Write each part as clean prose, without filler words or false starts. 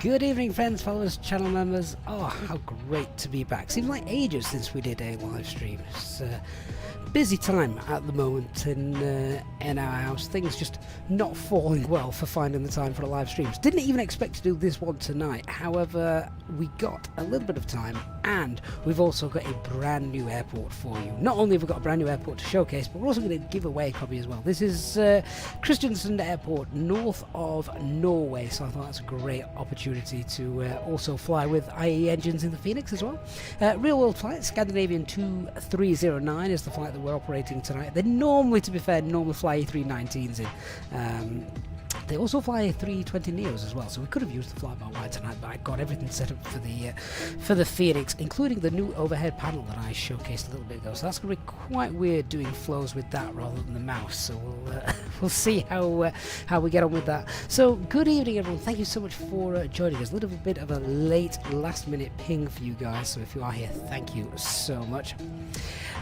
Good evening, friends, followers, channel members. Oh, how great to be back. Seems like ages since we did a live stream. It's a busy time at the moment in our house. Things just not falling well for finding the time for a live stream. Didn't even expect to do this one tonight. However, we got a little bit of time, and we've also got a brand new airport for you. Not only have we got a brand new airport to showcase, but we're also going to give away a copy as well. This is Kristiansund Airport, north of Norway, so I thought that's a great opportunity to also fly with IE engines in the Fenix as well. Real world flight, Scandinavian 2309 is the flight that we're operating tonight. They normally, to be fair, fly A319s in. They also fly A320 Neos as well, so we could have used the fly-by-wire tonight, but I got everything set up for the Fenix, including the new overhead panel that I showcased a little bit ago. So that's going to be quite weird doing flows with that rather than the mouse. So we'll see how we get on with that. So good evening, everyone. Thank you so much for joining us. A little bit of a late, last-minute ping for you guys. So if you are here, thank you so much.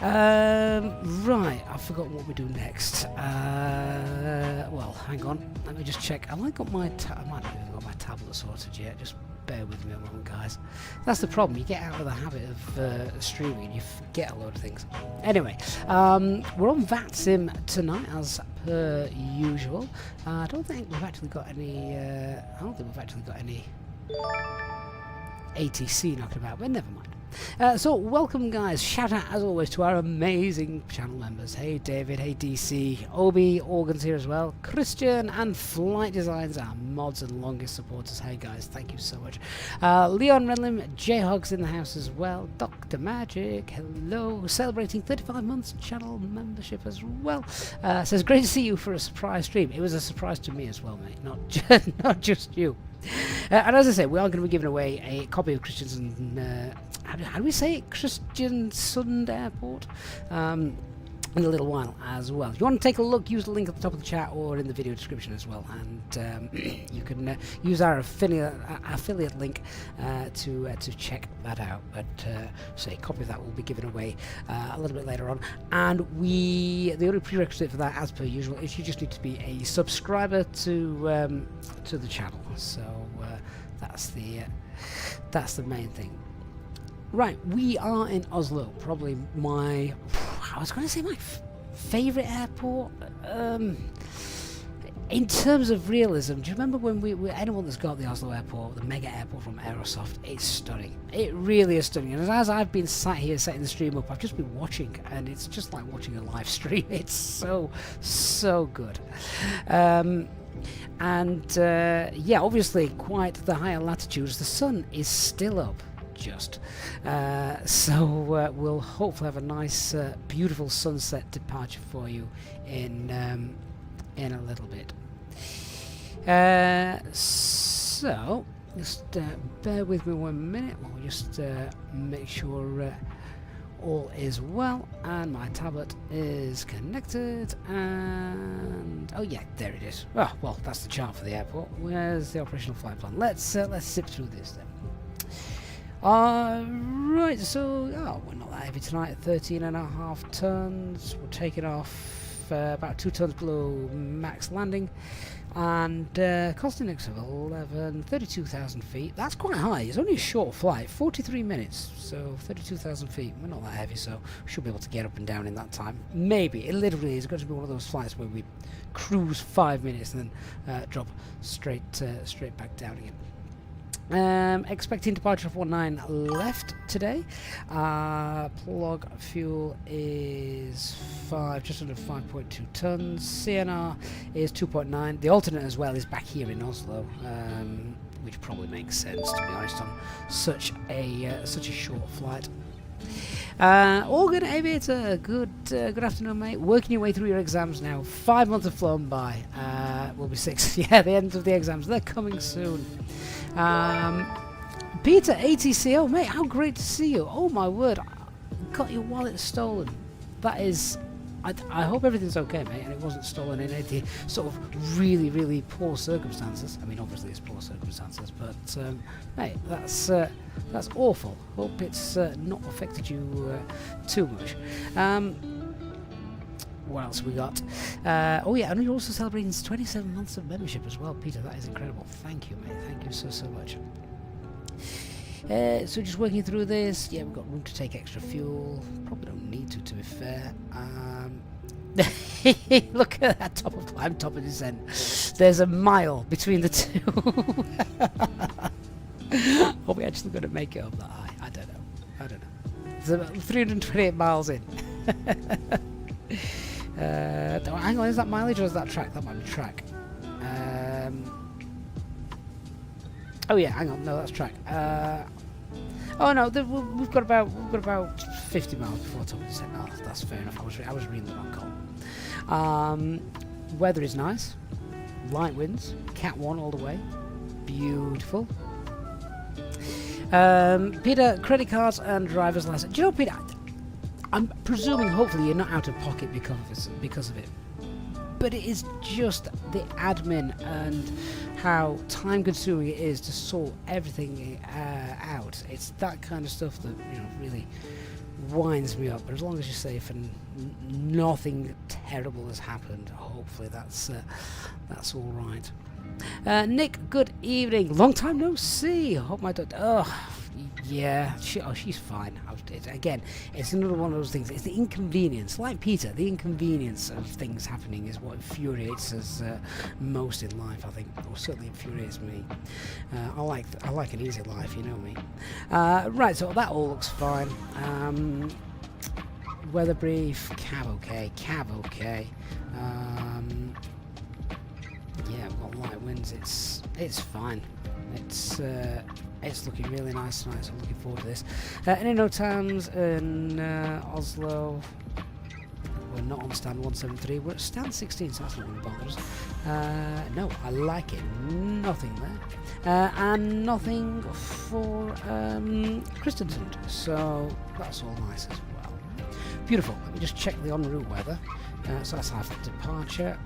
Right, I've forgotten what we do next. Well, hang on. Let me just check. Have I got my I might not have got my tablet sorted yet. Just bear with me a moment, guys. That's the problem. You get out of the habit of streaming and you forget a load of things. Anyway, we're on VATSIM tonight as per usual. I don't think we've actually got any. I don't think we've actually got any ATC knocking about, but never mind. So welcome, guys. Shout out as always to our amazing channel members. Hey David, hey DC, Obi, Organs here as well, Christian and Flight Designs, our mods and longest supporters. Hey guys, thank you so much. Leon Renlim, J-Hogs in the house as well, Dr. Magic, hello, celebrating 35 months channel membership as well. Says great to see you for a surprise stream. It was a surprise to me as well, mate, not just you. And as I say, we are going to be giving away a copy of Kristiansund, how do we say it? Kristiansund Airport in a little while as well. If you want to take a look, use the link at the top of the chat or in the video description as well, and you can use our affiliate link to check that out. But so a copy of that will be given away a little bit later on, and the only prerequisite for that, as per usual, is you just need to be a subscriber to the channel. So that's the main thing. Right, we are in Oslo, probably I was going to say my favourite airport. In terms of realism, do you remember when anyone that's got the Oslo airport, the mega airport from Aerosoft, it's stunning. It really is stunning. And as I've been sat here setting the stream up, I've just been watching, and it's just like watching a live stream. It's so good. Yeah, obviously quite the higher latitudes, the sun is still up. So we'll hopefully have a nice beautiful sunset departure for you in a little bit. So just bear with me 1 minute while we just make sure all is well, and my tablet is connected, and oh yeah, there it is. Oh, well, that's the chart for the airport. Where's the operational flight plan? Let's zip through this then. Right, so we're not that heavy tonight, 13.5 tons. We're taking off about 2 tons below max landing, and cost index of 32,000 feet. That's quite high. It's only a short flight, 43 minutes, so 32,000 feet. We're not that heavy, so we should be able to get up and down in that time. Maybe. It literally is going to be one of those flights where we cruise 5 minutes and then drop straight back down again. Expecting departure of 19 left today. Plug fuel is just under 5.2 tons. CNR is 2.9. The alternate as well is back here in Oslo, which probably makes sense, to be honest, on such a short flight. Organ Aviator, good afternoon, mate. Working your way through your exams now. 5 months have flown by. Will be 6. Yeah, the end of the exams. They're coming soon. Peter ATC, oh mate, how great to see you. Oh my word, got your wallet stolen. That is, I hope everything's okay, mate, and it wasn't stolen in any sort of really poor circumstances. I mean, obviously it's poor circumstances, but mate, that's awful. Hope it's not affected you too much. What else we got? Oh yeah, and you're also celebrating 27 months of membership as well, Peter. That is incredible. Thank you, mate. Thank you so much. So just working through this. Yeah, we've got room to take extra fuel. Probably don't need to be fair. Look at that top of climb, top of descent. There's a mile between the two. Are we actually going to make it up that high? I don't know. It's about 328 miles in. Hang on, is that mileage or is that track? That might be track. Oh yeah, hang on, no, that's track. Oh no, we've got about 50 miles before top of descent. Oh, that's fair enough. I was reading the wrong column. Weather is nice. Light winds. Cat 1 all the way. Beautiful. Peter, credit cards and driver's license. Do you know, Peter? I'm presuming, hopefully, you're not out of pocket because of it. But it is just the admin and how time-consuming it is to sort everything out. It's that kind of stuff that really winds me up. But as long as you're safe and nothing terrible has happened, hopefully that's all right. Nick, good evening. Long time no see. Hope my daughter. Oh, yeah. She's fine. Again, it's another one of those things. It's the inconvenience, like Peter. The inconvenience of things happening is what infuriates us most in life. I think, or certainly infuriates me. I like an easy life. You know me. Right. So that all looks fine. Weather brief. Cab okay. Yeah, we've got light winds. It's fine. It's looking really nice tonight, so I'm looking forward to this. Any no times in Oslo. We're not on stand 173. We're at stand 16, so that's not going to bother us. No, I like it. Nothing there. And nothing for Kristiansund, so that's all nice as well. Beautiful. Let me just check the en route weather. So that's after departure.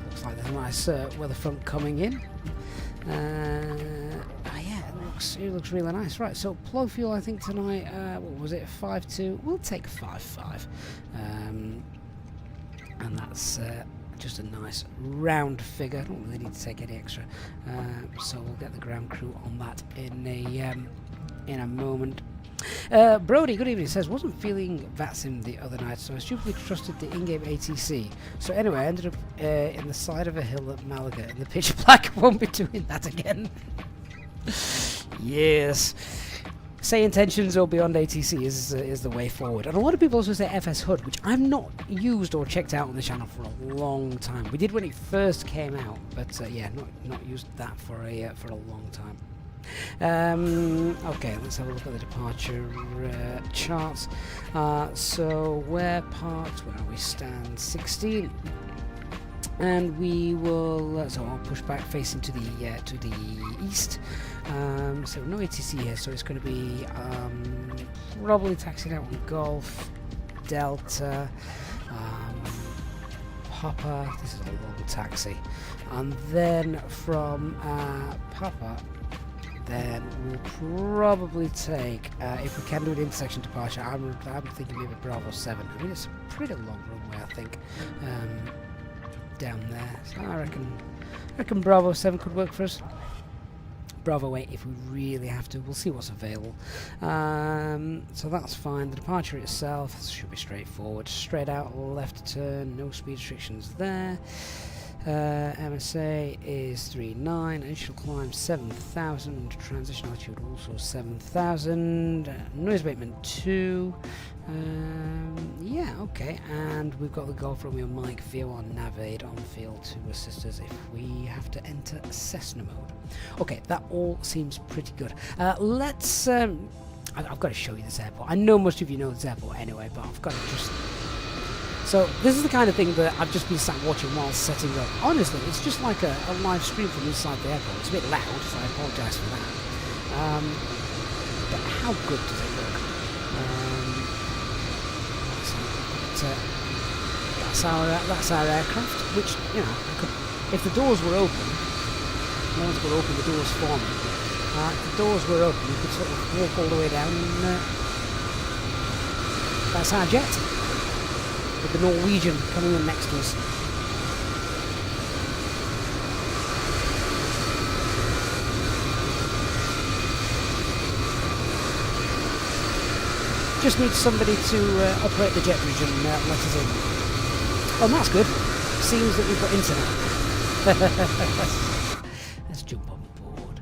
Looks like there's a nice weather front coming in. Yeah, it looks really nice. Right, so plow fuel I think tonight, what was it, 5.2? We'll take 5.5. And that's just a nice round figure. I don't really need to take any extra. So we'll get the ground crew on that in a moment. Brody, good evening, says, wasn't feeling VATSIM the other night, so I stupidly trusted the in-game ATC. So anyway, I ended up in the side of a hill at Malaga in the pitch black. Won't be doing that again. Yes. Say intentions or beyond ATC is the way forward. And a lot of people also say FS HUD, which I've not used or checked out on the channel for a long time. We did when it first came out, but yeah, not used that for a long time. Okay, let's have a look at the departure charts. So we're parked, where are we? Stand 16, and we will. So I'll push back facing to the east. So no ATC here, so it's going to be probably taxiing out on Golf, Delta, Papa. This is a long taxi, and then from Papa. Then we'll probably take, if we can do an intersection departure, I'm thinking maybe Bravo 7. I mean, it's a pretty long runway, I think, down there. So I reckon Bravo 7 could work for us. Bravo 8 if we really have to. We'll see what's available. So that's fine. The departure itself should be straightforward. Straight out, left turn, no speed restrictions there. MSA is 39, initial climb 7,000, transition altitude also 7,000, noise abatement 2, yeah, okay, and we've got the Golf Romeo Mike VOR Navade on field to assist us if we have to enter Cessna mode. Okay, that all seems pretty good. Let's, I've got to show you this airport. I know most of you know this airport anyway, but I've got to just... So this is the kind of thing that I've just been sat watching while setting up. Honestly, it's just like a live stream from inside the airport. It's a bit loud, so I apologise for that. But how good does it look? That's our aircraft, which, you know, if the doors were open, no one's going to open the doors for me. If the doors were open, you could sort of walk all the way down and that's our jet. With the Norwegian coming in next to us. Just need somebody to operate the jet bridge and let us in. Oh, that's good. Seems that we've got internet. Let's jump on board.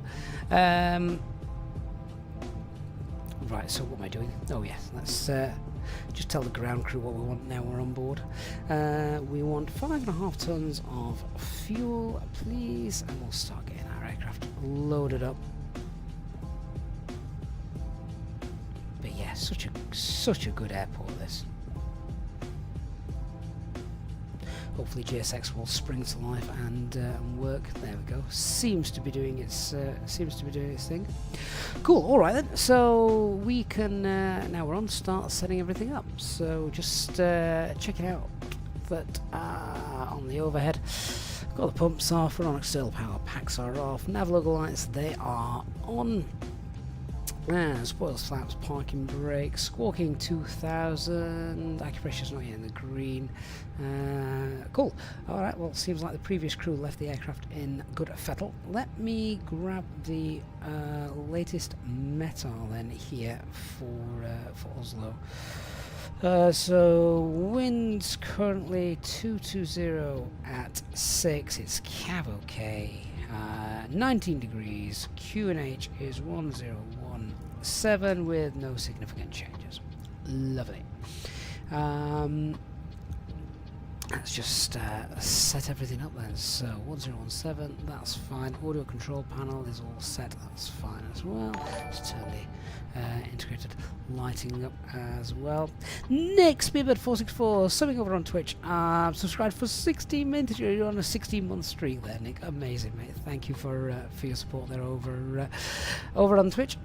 Right, so what am I doing? Oh yes, let's just tell the ground crew what we want now we're on board. We want 5.5 tons of fuel, please, and we'll start getting our aircraft loaded up. But yeah, such a good airport, this. Hopefully GSX will spring to life and work. There we go. Seems to be doing its thing. Cool. All right then. So we can now we're on. Start setting everything up. So just checking out that on the overhead, got the pumps off. We're on external power packs are off. Nav logo lights, they are on. Spoilers, flaps, parking brake, squawking 2000, acupressure's not yet in the green. Cool. Alright, well, seems like the previous crew left the aircraft in good fettle. Let me grab the latest metal then here for Oslo. So winds currently 220 at 6, it's cav okay. 19 degrees, QNH is 1017 with no significant changes. Lovely. Let's just set everything up then. So 1017, that's fine. Audio control panel is all set, that's fine as well. Let's turn the integrated lighting up as well. Next, Beebird464, subbing over on Twitch. Subscribed for 16 minutes. You're on a 16-month streak there, Nick. Amazing, mate. Thank you for your support there over on Twitch.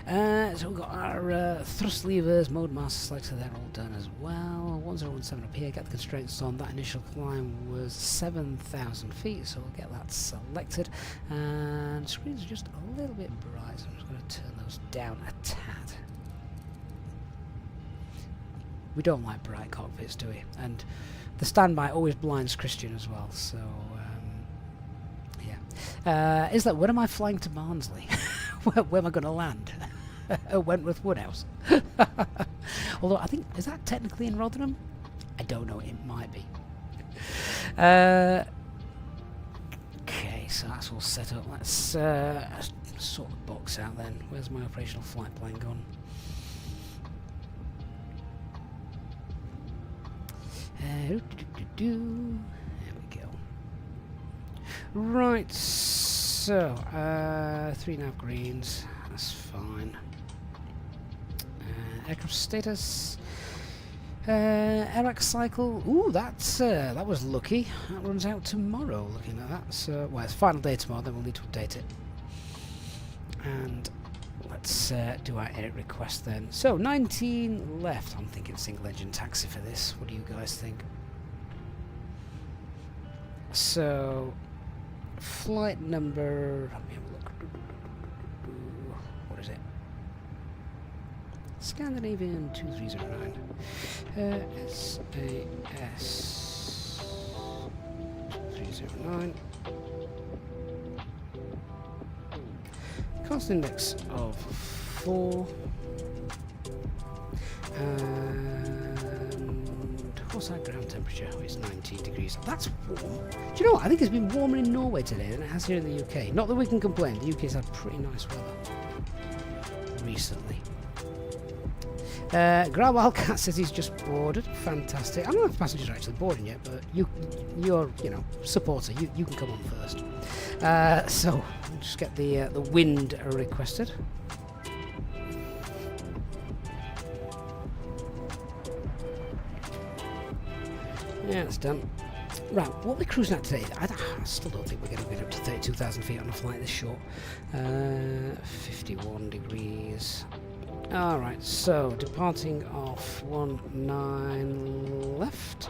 So we've got our thrust levers, mode master selector, they're all done as well. 1017 up here, get the constraints on. That initial climb was 7,000 feet, so we'll get that selected. And screens are just a little bit bright, so I'm just going to turn those down a tad. We don't like bright cockpits, do we? And the standby always blinds Christian as well, so yeah. Is that, when am I flying to Barnsley? Where am I going to land? Wentworth Woodhouse. Although I think, is that technically in Rotherham? I don't know, it might be. Okay, so that's all set up. Let's sort the box out then. Where's my operational flight plan gone? There we go. Right, so 3 nav greens, that's fine. Aircraft status, Eric cycle. Ooh, that's that was lucky. That runs out tomorrow. Looking at that, so well, it's final day tomorrow. Then we'll need to update it. And let's do our edit request then. So 19 left. I'm thinking single engine taxi for this. What do you guys think? So flight number. Let me have a look. What is it? Scandinavian 2309. SAS 309. Cost index of 4. And what's that ground temperature? Oh, it's 19 degrees. That's warm. Do you know what? I think it's been warmer in Norway today than it has here in the UK. Not that we can complain. The UK's had pretty nice weather recently. Grab Wildcat says he's just boarded. Fantastic. I don't know if passengers are actually boarding yet, but you're supporter. You can come on first. So we'll just get the wind requested. Yeah, it's done. Right, what we're cruising at today, I still don't think we're going to get up to 32,000 feet on a flight this short. 51 degrees. Alright, so departing off 19 left.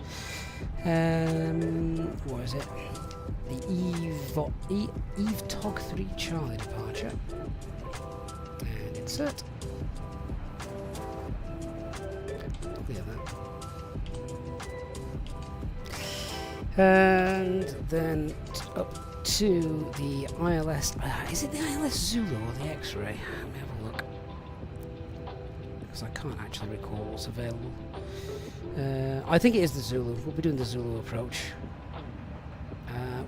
What is it? The Eve Tog 3 Charlie departure. And insert. Clear that. And then up to the ILS. Is it the ILS Zulu or the X-Ray? Let me have a look. because I can't actually recall what's available. I think it is the Zulu. We'll be doing the Zulu approach,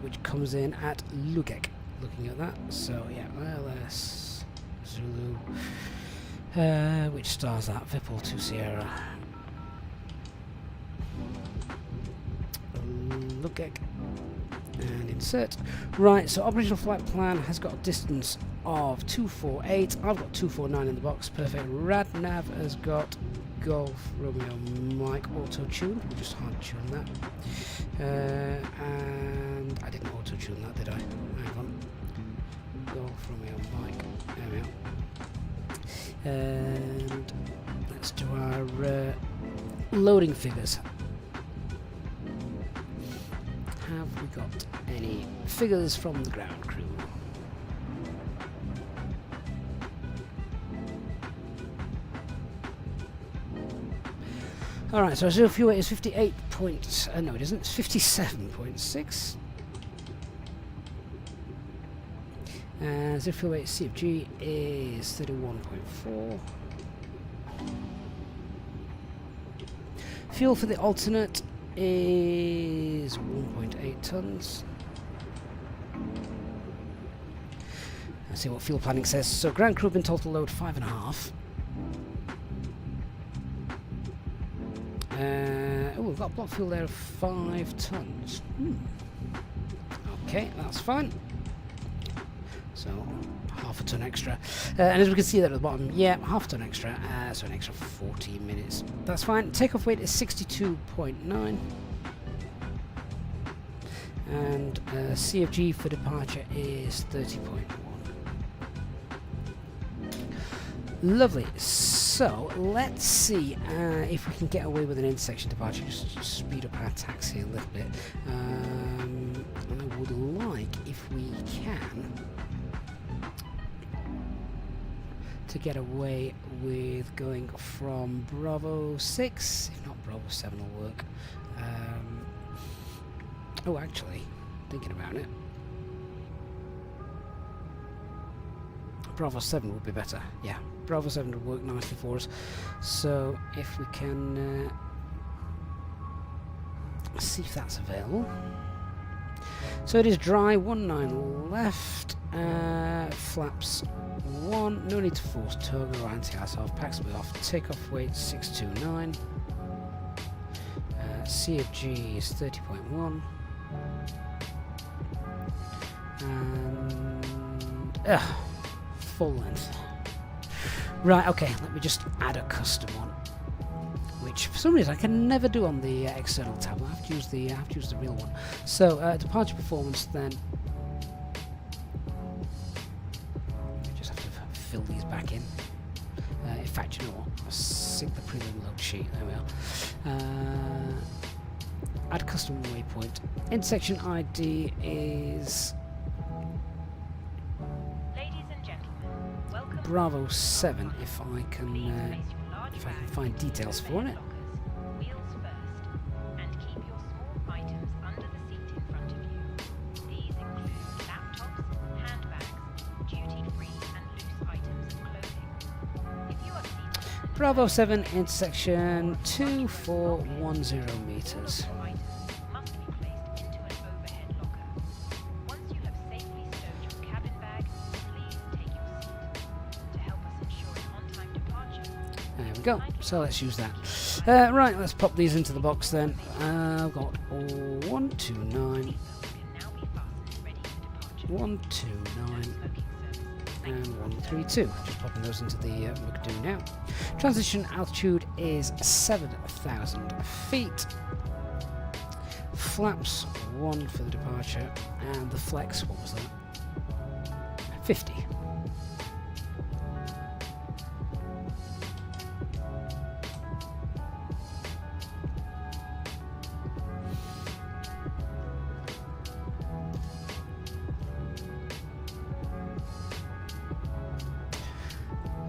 which comes in at Lugek. Looking at that, so yeah, LS Zulu, which stars that Vipul to Sierra. Lugek. And insert. Right, so operational flight plan has got a distance of 248. I've got 249 in the box. Perfect. Radnav has got Golf Romeo Mike auto tune. We'll just hard tune that. And I didn't auto tune that, did I? Hang on. Golf Romeo Mike. There we are. And let's do our loading figures. Have we got any figures from the ground crew? Alright, so our zero fuel weight is 58 points. No, it isn't. It's 57.6. Zero fuel weight CFG is 31.4. Fuel for the alternate is 1.8 tons. Let's see what fuel planning says. So ground crew bin total load 5.5. Oh, we've got block fuel there of 5 tons. Okay, that's fine. So half a ton extra, and as we can see there at the bottom, yeah, half a ton extra, so an extra 14 minutes. That's fine. Takeoff weight is 62.9, and CFG for departure is 30.1. Lovely. So let's see if we can get away with an intersection departure. Just speed up our taxi a little bit. I would like, if we can, to get away with going from Bravo 6, if not Bravo 7 will work. Oh, actually, thinking about it, Bravo 7 would be better. Yeah, Bravo 7 would work nicely for us. So if we can see if that's available. So it is dry, 19 left, flaps 1, no need to force toggle or anti-ice off, packs will be off, takeoff weight 629, CFG is 30.1, and full length. Right, okay, let me just add a custom one, which for some reason I can never do on the external tab. I have to use the real one. So departure performance then. Just have to fill these back in. In fact, you know what? I'll sync the prelim load sheet. There we are. Add custom waypoint. Intersection ID is Bravo 7. If I can find details for it. Bravo 7, intersection 2410 meters. There we go. So let's use that. Right, let's pop these into the box then. I've got 129, 129. and 132. Just popping those into the McDo now. Transition altitude is 7,000 feet. Flaps 1 for the departure, and the flex, what was that? 50.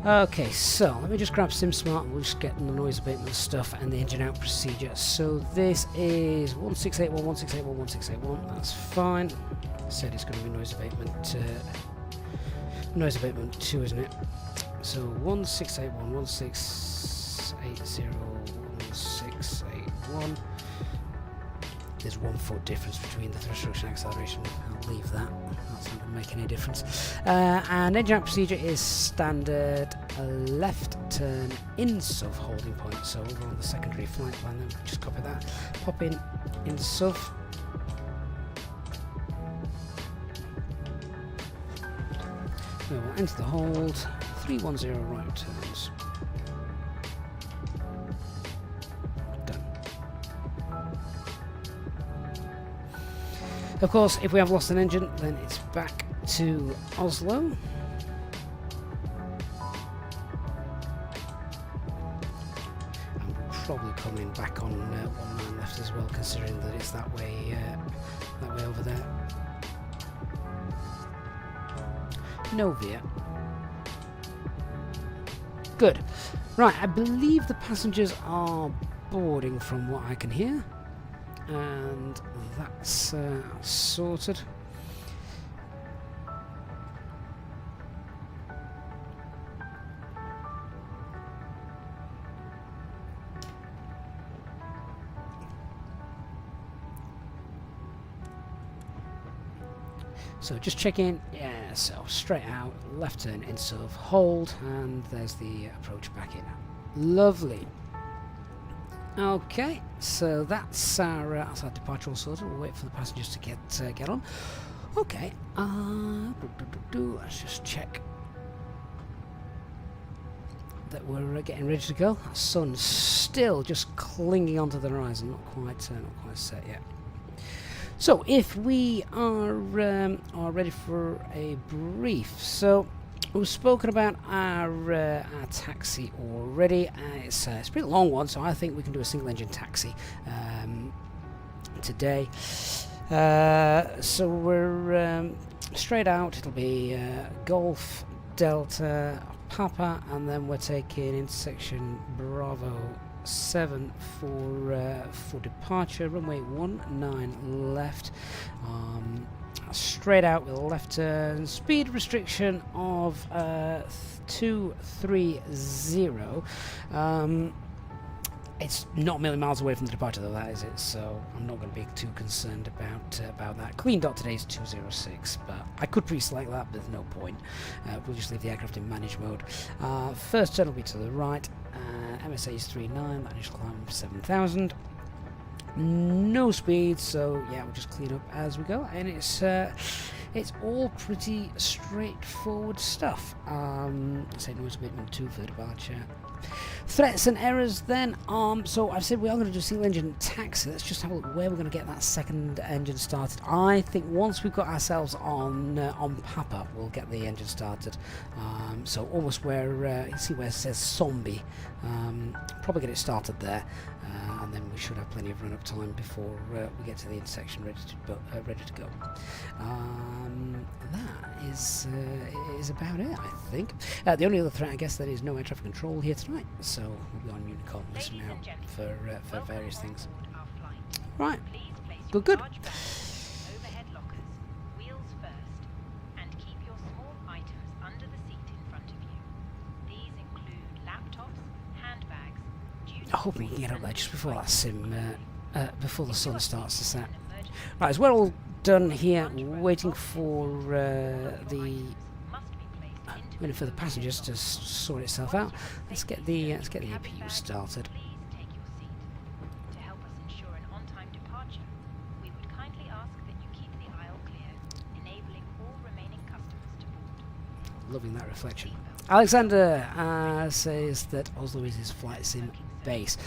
Okay, so let me just grab SimSmart and we'll just get the noise abatement stuff and the engine out procedure. So this is 1681, 1681, 1681, that's fine. I said it's going to be noise abatement 2, isn't it? So 1681, 80161. There's 1 foot difference between the thrust and acceleration. I'll leave that. That's not going to make any difference. And engine out procedure is standard left turn in SUV holding point. So over on the secondary flight plan, then just copy that. Pop in SUV. We will enter the hold. 310 right turns. Of course, if we have lost an engine, then it's back to Oslo. And we'll probably come in back on 1 left as well, considering that it's that way over there. No veer. Good. Right, I believe the passengers are boarding from what I can hear. And that's sorted. So just check in, yeah, so straight out, left turn in SUV, hold, and there's the approach back in. Lovely. Okay, so that's our departure all sorted. We'll wait for the passengers to get on. Okay, let's just check that we're getting ready to go. The sun's still just clinging onto the horizon, not quite set yet. So if we are ready for a brief, so we've spoken about our taxi already. It's a pretty long one, so I think we can do a single engine taxi today. So we're straight out. It'll be Golf, Delta, Papa, and then we're taking intersection Bravo 7 for departure. Runway 19 left. Straight out with a left turn, speed restriction of 230. It's not a million miles away from the departure though, that is it, so I'm not going to be too concerned about that. Clean dot today is 206, but I could pre-select that, but there's no point. We'll just leave the aircraft in manage mode. First turn will be to the right. MSA is 39, initial climb 7,000. No speed, so yeah, we'll just clean up as we go, and it's all pretty straightforward stuff. Say noise abatement 2 for departure. Threats and errors then. So I said we are going to do single engine taxi. Let's just have a look where we're going to get that second engine started. I think once we've got ourselves on Papa, we'll get the engine started. So almost where you see where it says zombie. Probably get it started there, and then we should have plenty of run-up time before we get to the intersection ready to go. That is about it, I think. The only other threat, I guess, that is no air traffic control here tonight. So we'll be on Unicom listening out for various things. Right, good. Overhead lockers, wheels first, and keep your small items under the seat in front of you. These include laptops, handbags. I hope we can get up there just before that before the sun starts to set. Right, so we're all done here, waiting for waiting for the passengers to sort itself out. Let's get the APU started. To help us ensure an on-time departure, we would kindly ask that you keep the aisle clear, enabling all remaining customers to board. Loving that reflection. Alexander says that Oslo is his flight sim base.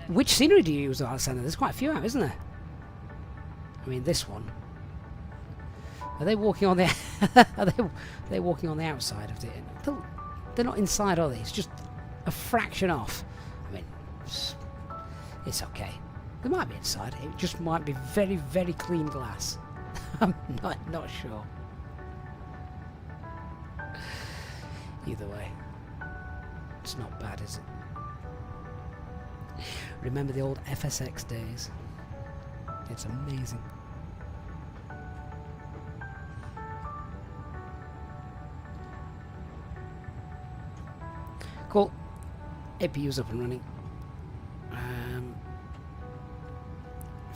Which scenery do you use, Alexander? There's quite a few out, isn't there? I mean, this one. Are they walking on the? Are they walking on the outside of the? They're not inside, are they? It's just a fraction off. I mean, it's okay. They might be inside. It just might be very, very clean glass. I'm not sure. Either way, it's not bad, is it? Remember the old FSX days? It's amazing. Cool. APU's up and running.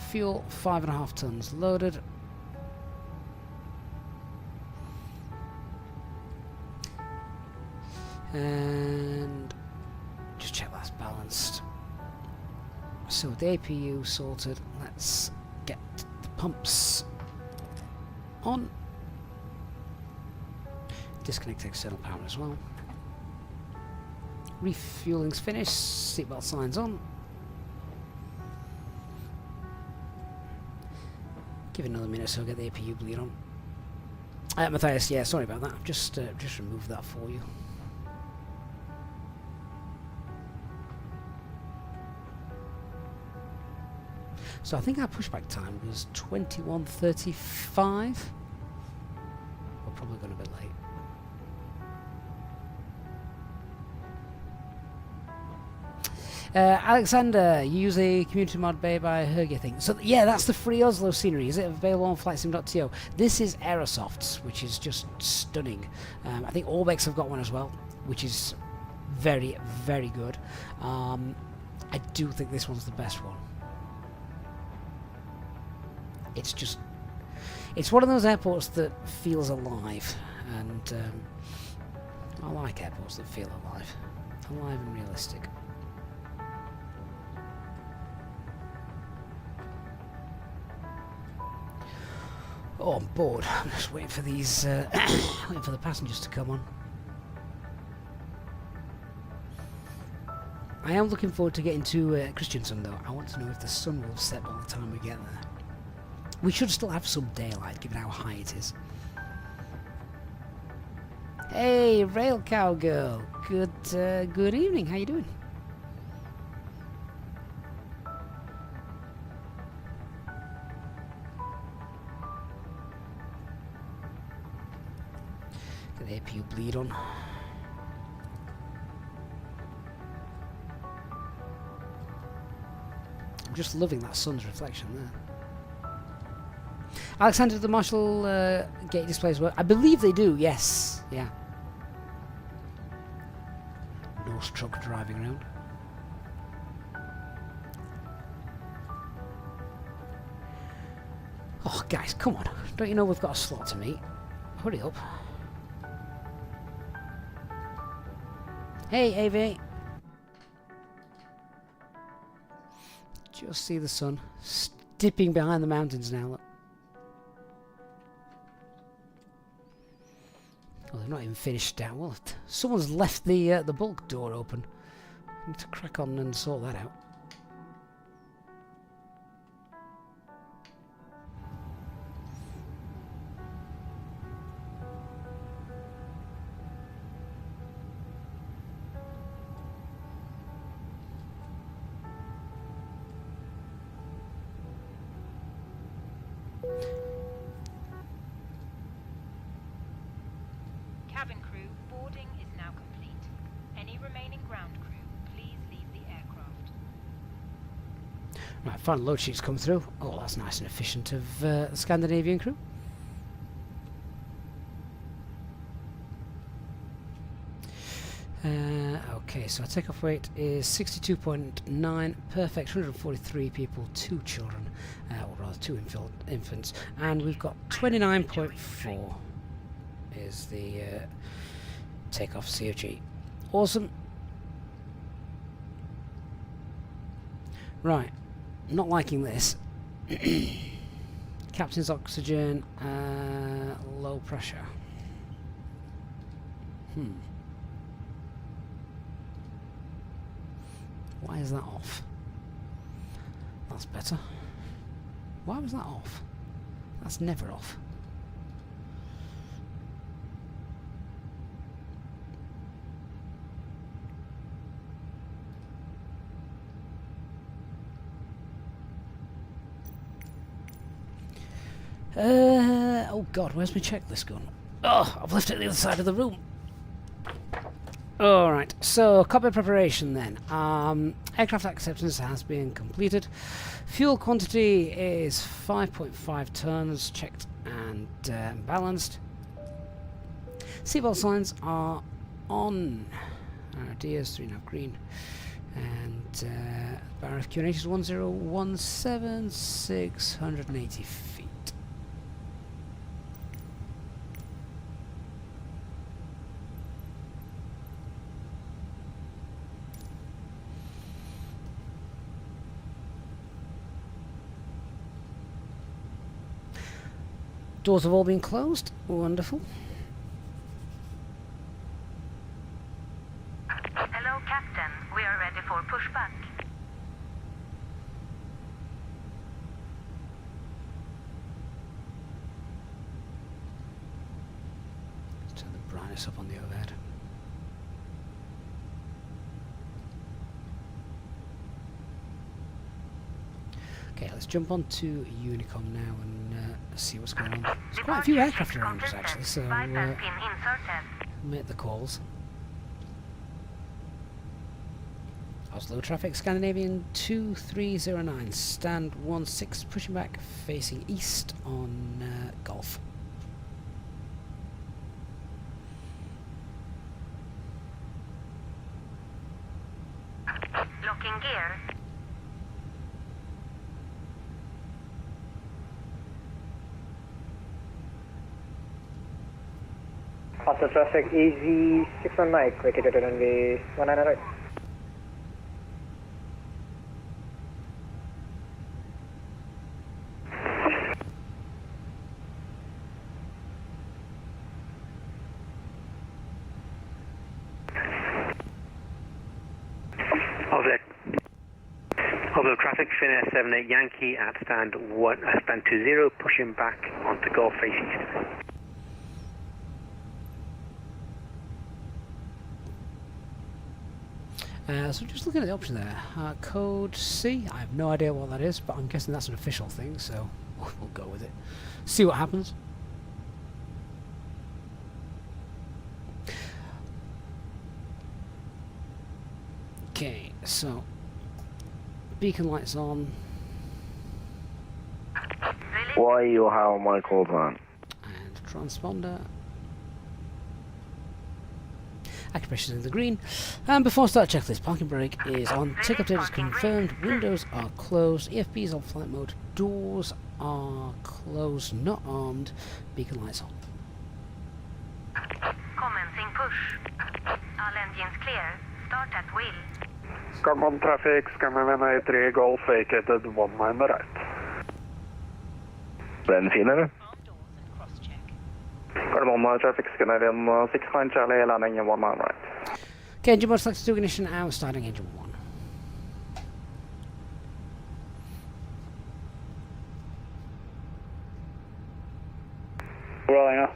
Fuel 5.5 tons loaded. And just check that's balanced. So the APU sorted. Let's get the pumps on. Disconnect external power as well. Refueling's finished. Seatbelt signs on. Give it another minute so I'll get the APU bleed on. Matthias, yeah, sorry about that. I've just removed that for you. So I think our pushback time was 21:35. We're probably going a bit late. Alexander, you use a community mod bay by Hergy, I think. So yeah, that's the free Oslo scenery. Is it available on flightsim.to? This is Aerosoft's, which is just stunning. I think Orbex have got one as well, which is very, very good. I do think this one's the best one. It's one of those airports that feels alive, and I like airports that feel alive and realistic. Oh, I'm bored. I'm just waiting for these, waiting for the passengers to come on. I am looking forward to getting to Kristiansund though. I want to know if the sun will set by the time we get there. We should still have some daylight, given how high it is. Hey, Rail Cowgirl. Good evening. How you doing? Get the APU bleed on. I'm just loving that sun's reflection there. Alexander, the Marshall gate displays work? I believe they do, yes. Yeah. Nose truck driving around. Oh, guys, come on. Don't you know we've got a slot to meet? Hurry up. Hey, AV. Just see the sun dipping behind the mountains now. Look. Well, they've not even finished down. Well, someone's left the bulk door open. I need to crack on and sort that out. Cabin crew, boarding is now complete. Any remaining ground crew, please leave the aircraft. Right, final load sheets come through. Oh, that's nice and efficient of the Scandinavian crew. Okay, so our takeoff weight is 62.9, perfect, 143 people, 2 children, or rather 2 infants, and we've got 29.4 is the takeoff COG. Awesome. Right, not liking this. Captain's oxygen, low pressure. Why is that off? That's better. Why was that off? That's never off. Oh god, where's my checklist gone? Oh, I've left it at the other side of the room. Alright, so cockpit preparation then. Aircraft acceptance has been completed. Fuel quantity is 5.5 tons, checked and balanced. Seatbelt signs are on. Diaz, 3.5 green. And Barrett QNH is 1017, 680 feet. Doors have all been closed. Wonderful. Hello, Captain. We are ready for pushback. Let's turn the brightness up on the overhead. Okay, let's jump on to Unicom now and see what's going on. There's quite a few aircraft around us actually, so make the calls. Oslo traffic, Scandinavian 2309, stand 16, pushing back, facing east on Gulf. Locking gear. FSTraffic EZ619, quick to runway 19 right. Oslo traffic, Fenix A320 Yankee at stand 20, pushing back onto Gulf face east. So just looking at the option there, code C, I have no idea what that is, but I'm guessing that's an official thing, so we'll go with it. See what happens. Okay, so beacon lights on. Why you have my calls on? And transponder. Occupation in the green. And before I start checklist, parking brake is on. Take update is confirmed. Windows are closed. EFB is on flight mode. Doors are closed, not armed. Beacon lights on. Commencing push. All engines clear. Start at wheel. Scanman traffic, Scanman A3 Golf vacated 19 right. Den fin, eller? Arm doors and cross-check. Scanman traffic, Scandinavian 69 Charlie, landing 19 right. Okay, engine mode selected to ignition and starting engine 1. Rolling up.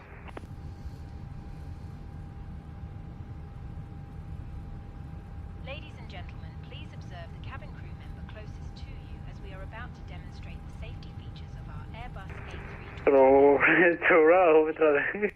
Ladies and gentlemen, please observe the cabin crew member closest to you as we are about to demonstrate the safety features of our Airbus A320. Tror jag, tror jag.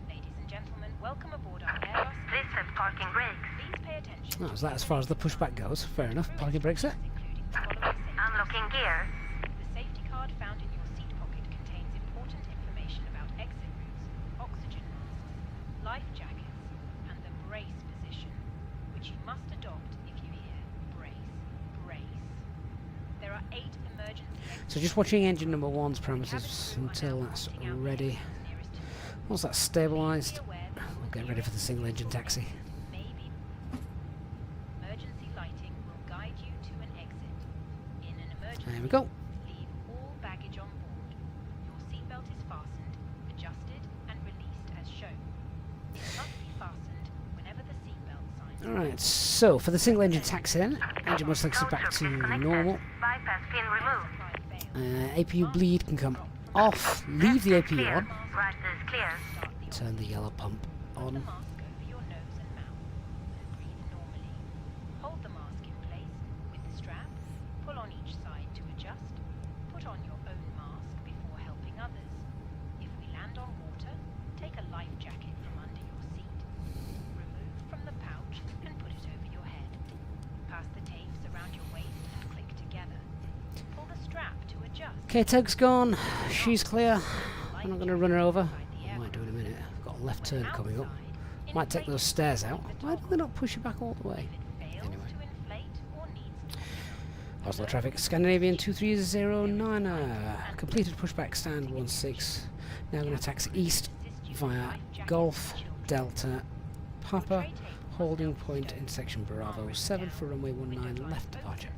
Ladies and gentlemen, welcome aboard our Airbus. Please set parking brakes. Please pay attention. Oh, is that as far as the pushback goes? Fair enough. Parking brake set. Including the following safety. Unlocking gear. The safety card found in your seat pocket contains important information about exit routes, oxygen masks, life jackets, and the brace position, which you must adopt if you hear brace, brace. There are 8 emergency exits. So just watching engine number 1's parameters until that's ready. Once that's stabilised, we'll get ready for the single engine taxi. Maybe. Emergency lighting will guide you to an exit. In an emergency, There we go. leave all baggage on board. Your seatbelt is fastened, adjusted, and released as shown. It must be fastened whenever the seatbelt sign. Alright, so for the single engine taxi then, engine mode selected back to normal. Bypass pin removed. APU bleed can come off, leave the APU on, Right is clear. turn the yellow pump Put the on. mask over your nose and mouth and breathe normally. Hold the mask in place with the strap. Pull on each side to adjust. Put on your own mask before helping others. If we land on water, take a life jacket from under your seat. Remove from the pouch and put it over your head. Pass the tapes around your waist and click together. Pull the strap to adjust. Okay, Teg's gone. She's clear. I'm not going to run her over. I might do in a minute. I've got a left turn coming up. Might take those stairs out. Why do they not push you back all the way? Anyway. Oslo traffic, Scandinavian 2309. Completed pushback stand 16. Now going to taxi east via Golf, Delta, Papa, holding point intersection Bravo 7 for runway 19 left departure.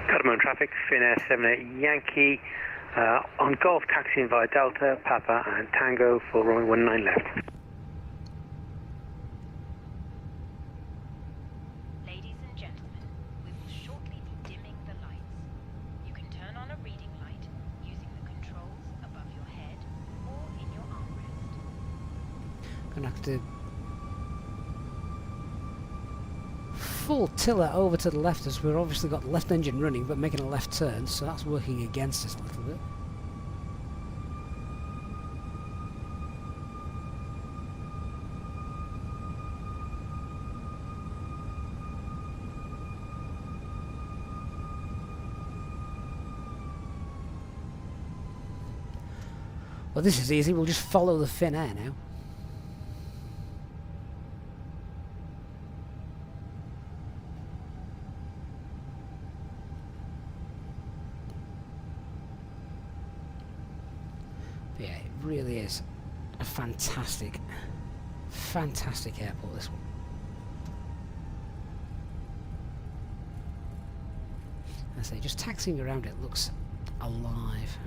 Cardamom traffic, Fenix A320 Yankee, on Golf taxiing via Delta, Papa and Tango for runway 19 left. Ladies and gentlemen, we will shortly be dimming the lights. You can turn on a reading light using the controls above your head or in your armrest. Gonna have to full tiller over to the left as we've obviously got the left engine running but making a left turn, so that's working against us a little bit. Well, this is easy, we'll just follow the fin air now. Yeah, it really is a fantastic, fantastic airport, this one. I say, just taxiing around it looks alive.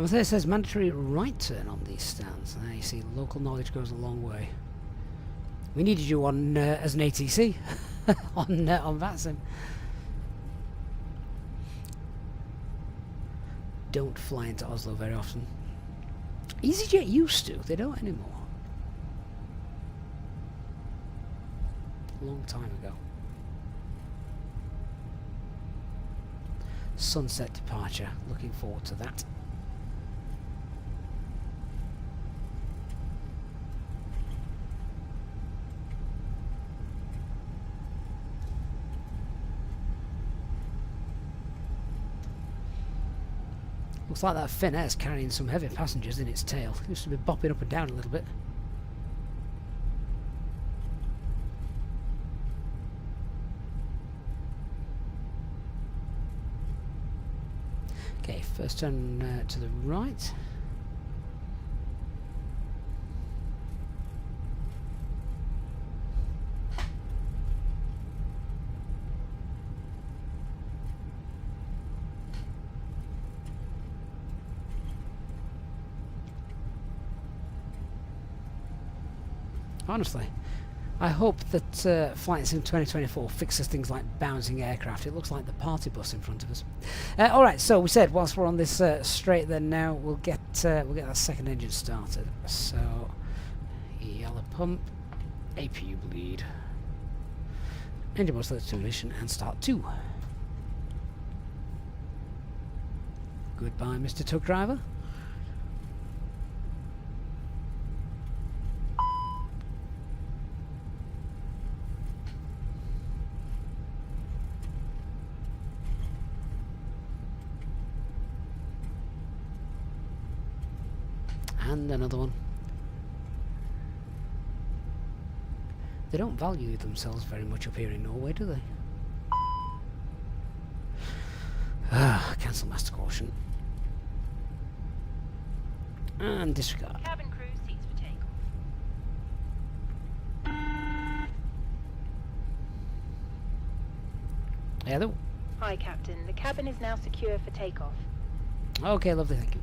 So it says mandatory right turn on these stands. There you see, local knowledge goes a long way. We needed you on as an ATC on VATSIM. Don't fly into Oslo very often. EasyJet used to, they don't anymore. A long time ago. Sunset departure, looking forward to that. Looks like that Fenix carrying some heavy passengers in its tail. It used to be bopping up and down a little bit. Okay, first turn to the right. Honestly, I hope that Flight Sim 2024 fixes things like bouncing aircraft. It looks like the party bus in front of us. Alright, so we said whilst we're on this straight then now, we'll get that second engine started. So, yellow pump, APU bleed, engine mode select to ignition and start 2. Goodbye, Mr. Truck Driver. And another one. They don't value themselves very much up here in Norway, do they? Cancel master caution. And disregard. Cabin crew, seats for takeoff. Hello. Hi, Captain. The cabin is now secure for takeoff. Okay, lovely, thank you.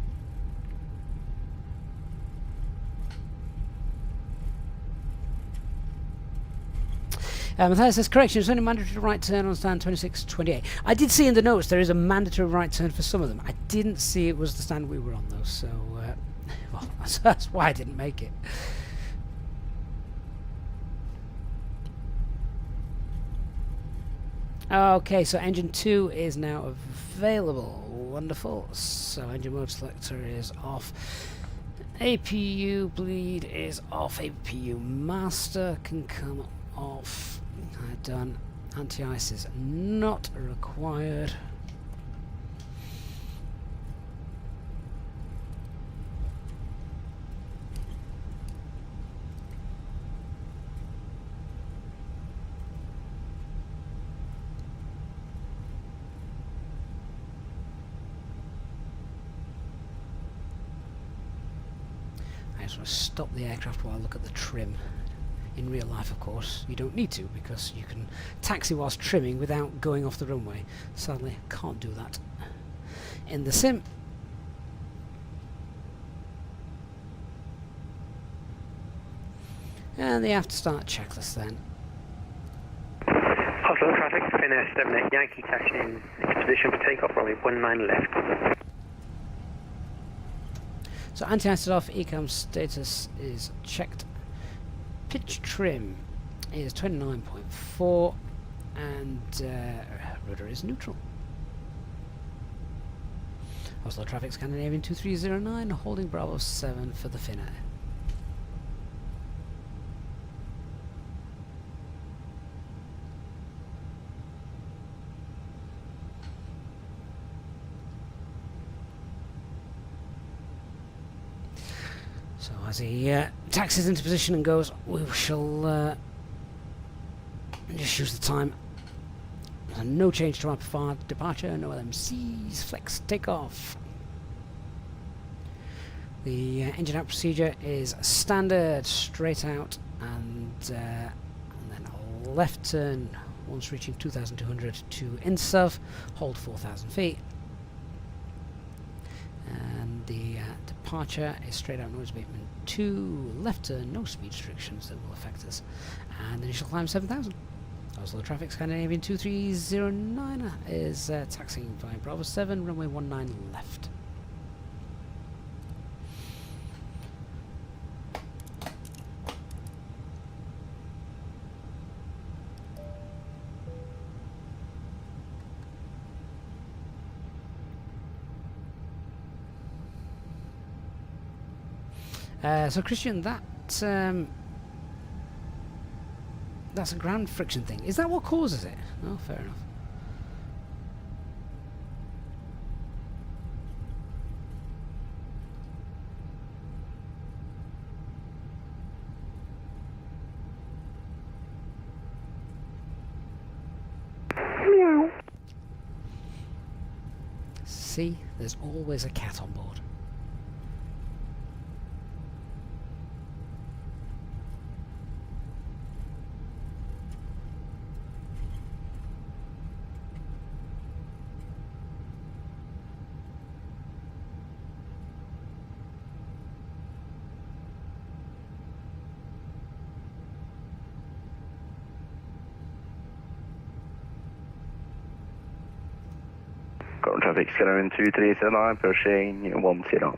Matthias says, correction, it's only mandatory right turn on stand 2628. I did see in the notes there is a mandatory right turn for some of them. I didn't see it was the stand we were on though, so well, that's why I didn't make it. Okay, so engine 2 is now available. Wonderful. So engine mode selector is off. APU bleed is off. APU master can come off. Done. Anti-ice is not required. I just want to stop the aircraft while I look at the trim. In real life, of course, you don't need to, because you can taxi whilst trimming without going off the runway. Sadly, I can't do that in the sim. And the after start checklist then. Oslo traffic, Fenix A320 Yankee taxiing into position for takeoff, runway 19 left. So anti-ice is off, ECAM status is checked. Pitch trim is 29.4 and rudder is neutral. Oslo traffic, Scandinavian 2309, holding Bravo 7 for the Fenix. So as he taxis into position and goes, we shall just use the time. No change to our departure, no LMCs, flex takeoff. The engine out procedure is standard, straight out, and then a left turn once reaching 2,200 to INSUV, hold 4,000 feet. And the departure is straight out noise abatement 2, left turn, no speed restrictions that will affect us, and initial climb 7,000. Oslo traffic, Scandinavian 2309 is taxiing by Bravo 7, runway 19 left. So Christian, that's a ground friction thing. Is that what causes it? Oh, fair enough. Meow. See, there's always a cat on board. Current traffic, Scandinavian 2309, pushing 10.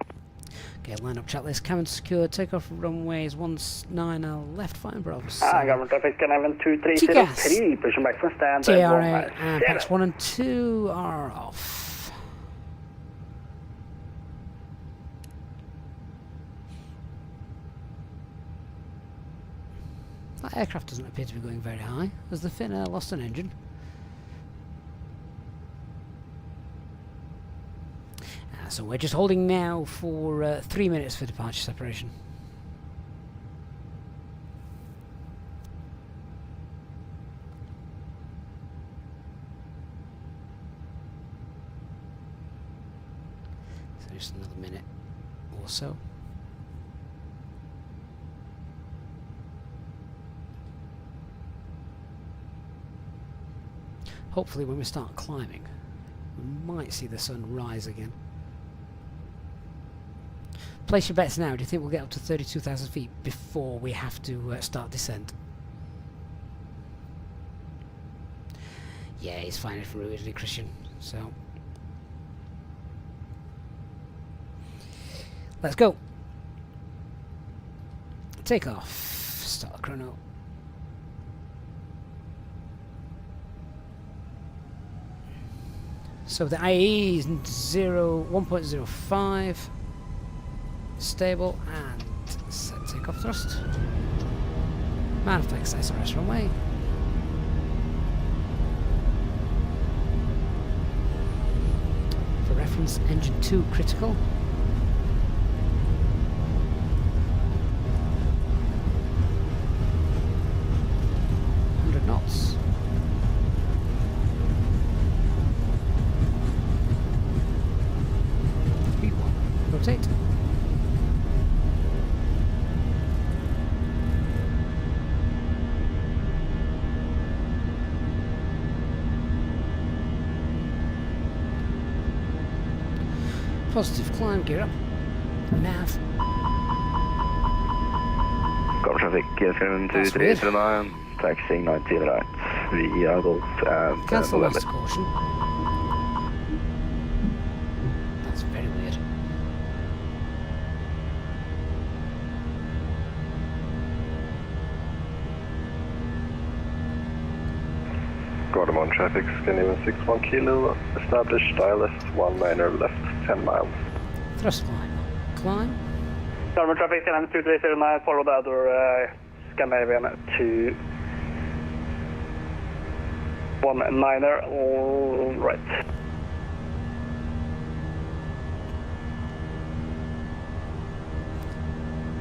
Okay, line up chat list, cabin secure, takeoff runways 19 left, fine Bravo. Government traffic, Scandinavian 2303, pushing back from stand. TRA and packs 1 and 2 are off. That aircraft doesn't appear to be going very high. Has the Fenix lost an engine? So we're just holding now for 3 minutes for departure separation. So just another minute or so. Hopefully when we start climbing, we might see the sun rise again. Place your bets now. Do you think we'll get up to 32,000 feet before we have to start descent? Yeah, he's flying it from route, isn't he, Christian? So let's go. Take off. Start the chrono. So the IE is 1.05, stable, and set takeoff thrust. Manifest SRS runway. For reference, engine 2 critical. Knots. Speed 1. Rotate. Positive climb, gear up. Nav. Golf traffic, Kristiansund That's weird. 2309. Taxiing 19 right, via Golf and Cancel November. last caution. That's very weird. Guardamon traffic, Scandinavian 61 kilo, established dial left 19er left 10 miles. Thrust climb. Climb. Guardamon traffic, Scandinavian 2309, follow the other Scandinavian 219er, all right.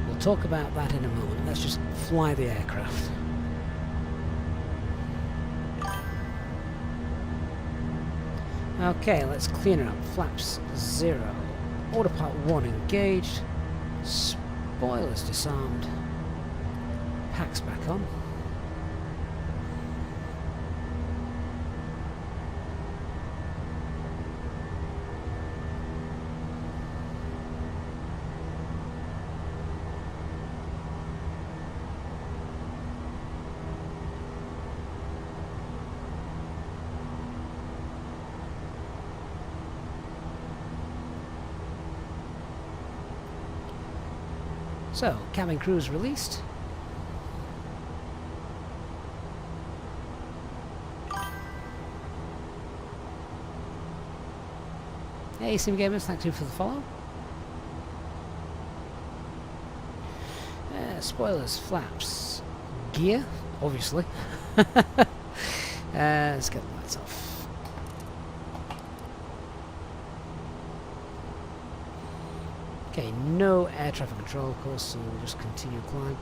We'll talk about that in a moment. Let's just fly the aircraft. Okay, let's clean it up. Flaps 0. Autopilot 1 engaged. Spoilers disarmed. Packs back on. So, cabin crews released. Hey, Sim Gamers, thank you for the follow. Spoilers, flaps, gear, obviously. Let's get the lights off. Okay, no air traffic control, of course, so we'll just continue climb.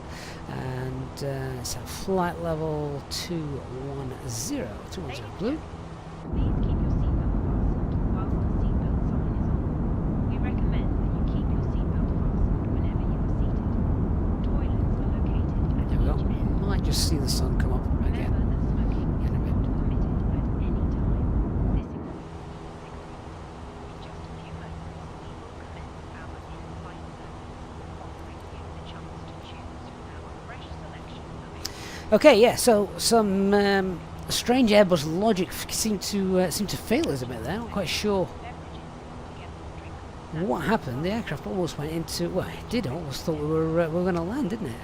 And let's have flight level 210. 210 blue. Please keep your seatbelt fastened while the seatbelt sign is on. We recommend that you keep your seatbelt fastened whenever you are seated. Toilets are located at There we go. each end. You might just see the sun come up again. Remember that smoking is In a bit. not permitted at any time. This includes cigarettes. In just a few moments, we will commence our in-flight service, offering you the chance to choose from our fresh selection of Okay, yeah. So some strange Airbus logic seemed to fail us a bit there. Not quite sure what happened. The aircraft almost went into. Well, it did almost thought we were going to land, didn't it?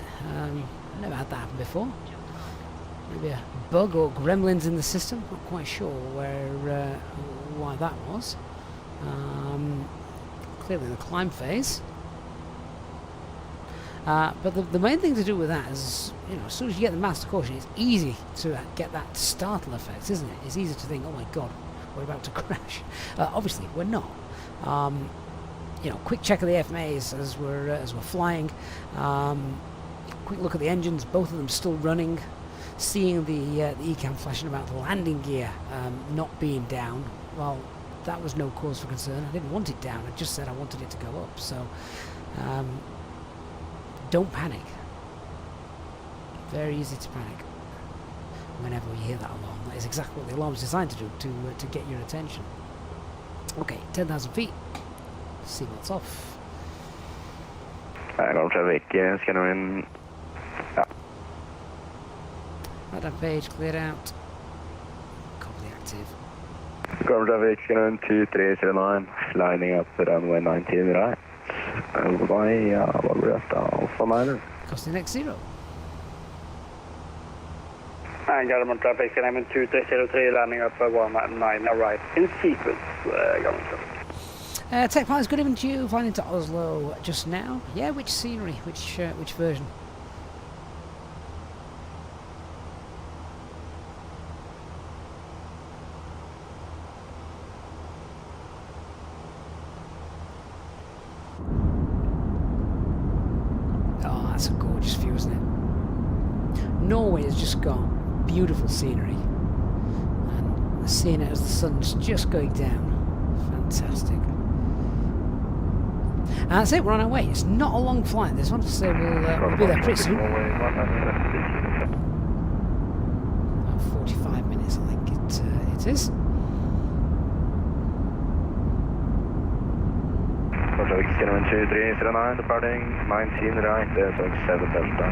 Never had that happen before. Maybe a bug or gremlins in the system. Not quite sure why that was. Clearly in the climb phase. But the main thing to do with that is, you know, as soon as you get the master caution, it's easy to get that startle effect, isn't it? It's easy to think, oh my god, we're about to crash. Obviously, we're not. You know, quick check of the FMAs as we're flying. Quick look at the engines, both of them still running. Seeing the ECAM flashing about the landing gear not being down. Well, that was no cause for concern. I didn't want it down. I just said I wanted it to go up. So. Don't panic. Very easy to panic whenever you hear that alarm. That is exactly what the alarm is designed to do, to get your attention. Okay, 10,000 feet. Seatbelts off. Golf traffic, Scandinavian. Radar page cleared out. Copy active. Golf traffic, Scandinavian 2309, lining up runway 19 right. By what we're at Alpha Minor. Costing X0. And Garmin traffic, Skyline 2303, landing up 19 right. In sequence, Garmin traffic. Tech Pilots, good evening to you. Flying into Oslo just now. Yeah, which scenery? Which version? Oh, that's a gorgeous view, isn't it? Norway has just got beautiful scenery. And seeing it as the sun's just going down. Fantastic. And that's it, we're on our way. It's not a long flight, this one, so we'll be there pretty soon. About 45 minutes, I think it is. Traffic Skyline 2309, departing 19 right, so 7 Delta.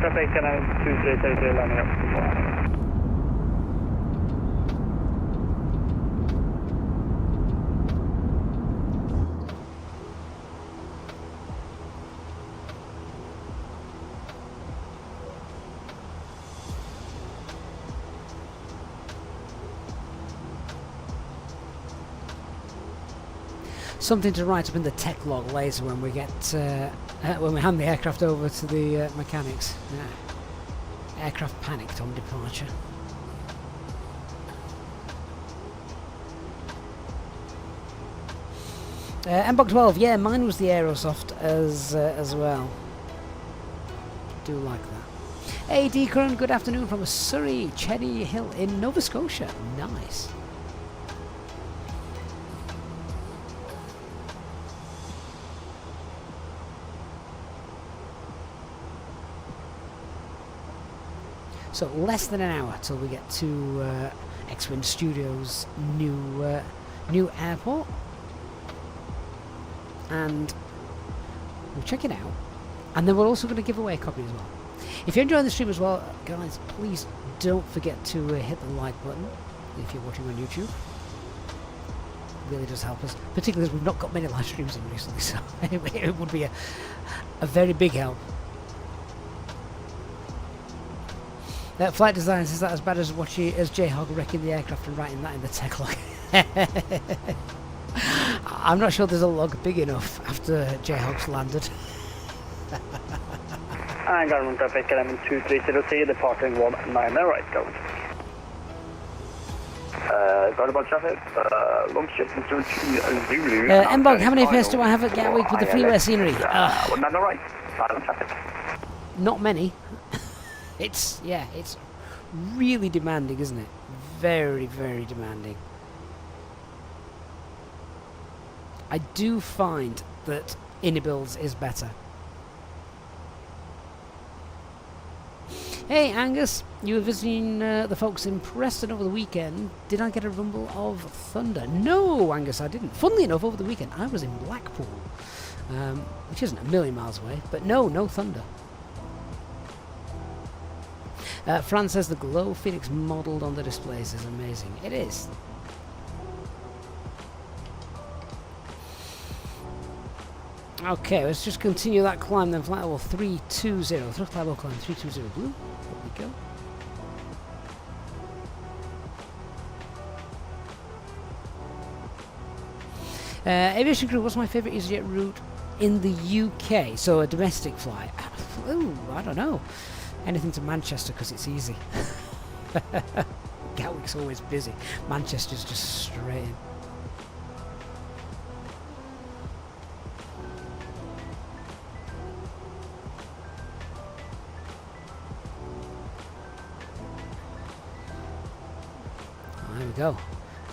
Traffic, Skyline 2303, landing up. Something to write up in the tech log later when we get when we hand the aircraft over to the mechanics. Aircraft panicked on departure. MBOG 12, yeah, mine was the Aerosoft as well. Do like that. Hey Decron, good afternoon from Surrey, Cherry Hill in Nova Scotia. Nice. So less than an hour till we get to XWind Studios' new airport, and we'll check it out. And then we're also going to give away a copy as well. If you're enjoying the stream as well, guys, please don't forget to hit the like button if you're watching on YouTube. It really does help us, particularly as we've not got many live streams in recently, so it would be a very big help. Flight Designs, is that as bad as watching as J-Hog wrecking the aircraft and writing that in the tech log? I'm not sure there's a log big enough after J-Hog's landed. And Garmin traffic, Skyline 2303, departing 19 right, go. Garmin traffic, long ship into Zulu. MBOG, how many fares do I have at Gatwick with the freeware scenery? 19 right, silent traffic. Not many. It's really demanding, isn't it? Very, very demanding. I do find that Inibills is better. Hey Angus, you were visiting the folks in Preston over the weekend. Did I get a rumble of thunder? No, Angus, I didn't. Funnily enough, over the weekend I was in Blackpool, which isn't a million miles away, but no thunder. Fran says the glow Phoenix modelled on the displays is amazing. It is. Okay, let's just continue that climb then. Flight level 320. Thrust level climb 320 blue. There we go. Aviation crew, what's my favourite EasyJet route in the UK? So a domestic flight. Ooh, I don't know. Anything to Manchester because it's easy. Gatwick's always busy. Manchester's just straight in. There we go.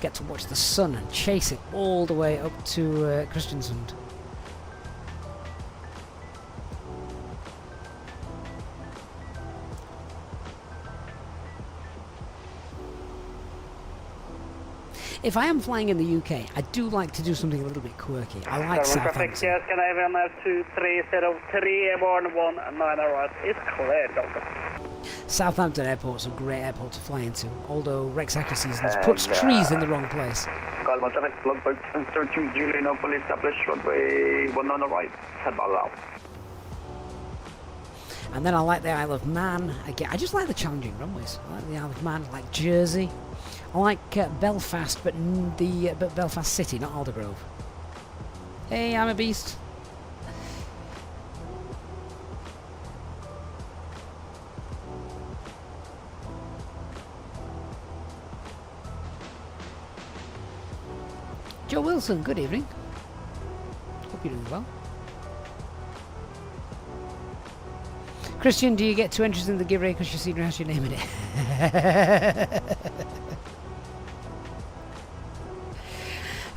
Get to watch the sun and chase it all the way up to Kristiansund. If I am flying in the UK, I do like to do something a little bit quirky. I like Southampton. Yes, can I have an 2303 airborne 19 right? It's clear, Doctor. Southampton Airport's a great airport to fly into, although Rex Accuracy puts trees in the wrong place. Garmin traffic, logboat 13 Julian, fully established, runway 19 right, head bow out. And then I like the Isle of Man. Again, I just like the challenging runways. I like the Isle of Man, I like Jersey. I like Belfast, but but Belfast City, not Aldergrove. Hey, I'm a beast. Joe Wilson, good evening. Hope you're doing well. Christian, do you get 2 entries in the giveaway because your senior has your name in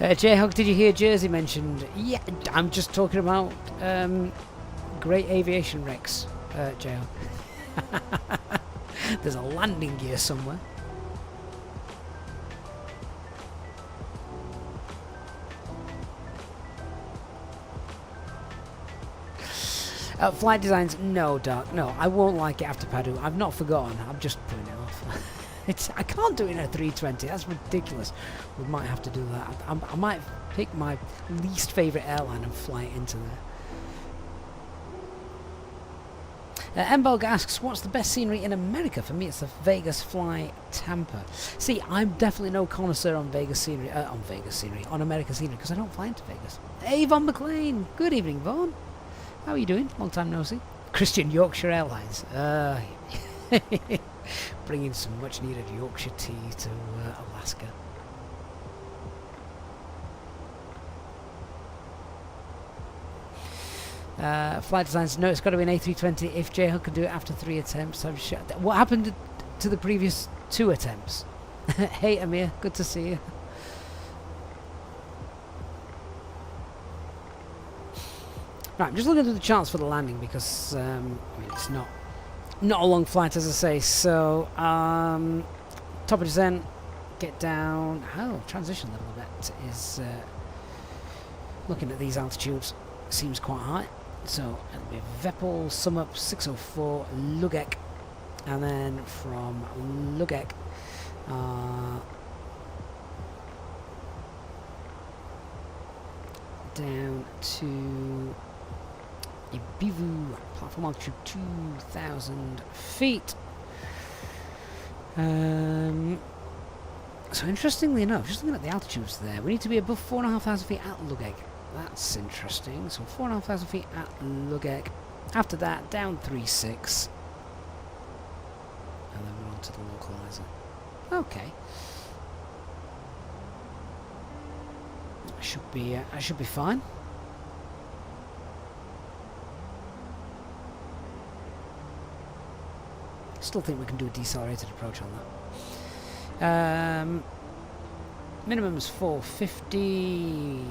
it? J-Hog, did you hear Jersey mentioned? Yeah, I'm just talking about great aviation wrecks, J-Hog. There's a landing gear somewhere. Flight designs, no, Dark, no. I won't like it after Padu. I've not forgotten. I'm just putting it off. I can't do it in a 320. That's ridiculous. We might have to do that. I might pick my least favourite airline and fly it into there. Mbog asks, what's the best scenery in America? For me, it's the Vegas Fly Tampa. See, I'm definitely no connoisseur on Vegas scenery, on American scenery, because I don't fly into Vegas. Hey, Von McLean. Good evening, Vaughn. How are you doing? Long time no see. Christian, Yorkshire Airlines. Bringing some much needed Yorkshire tea to Alaska. Flight designs, no, it's got to be an A320. If J-Hug can do it after 3 attempts, I'm sure. What happened to the previous 2 attempts? Hey Amir, good to see you. Right, I'm just looking at the charts for the landing because I mean, it's not a long flight, as I say. So top of descent, get down. Oh, transition level a bit is looking at these altitudes seems quite high. So it'll be Veppel, sum up 604, Lugek, and then from Lugek down to Ibivu, platform altitude 2,000 feet. So interestingly enough, just looking at the altitudes there, we need to be above 4,500 feet at Lugeg. That's interesting. So 4,500 feet at Lugeg. After that, down 3.6. And then we're on to the localizer. Okay. I should be fine. Still think we can do a decelerated approach on that. Minimum is 450.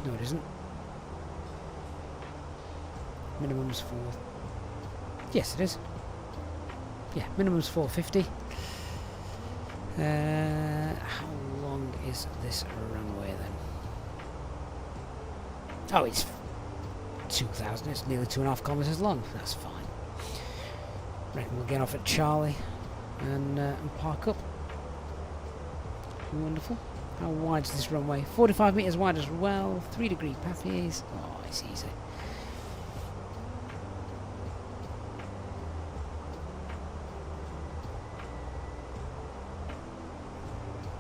No, it isn't. Minimum is 4. Yes, it is. Yeah, minimum is 450. How long is this runway then? Oh, it's 2,000. It's nearly 2.5 kilometers long. That's fine. Reckon we'll get off at Charlie and park up. Wonderful. How wide is this runway? 45 meters wide as well. 3-degree papiers. Oh, it's easy.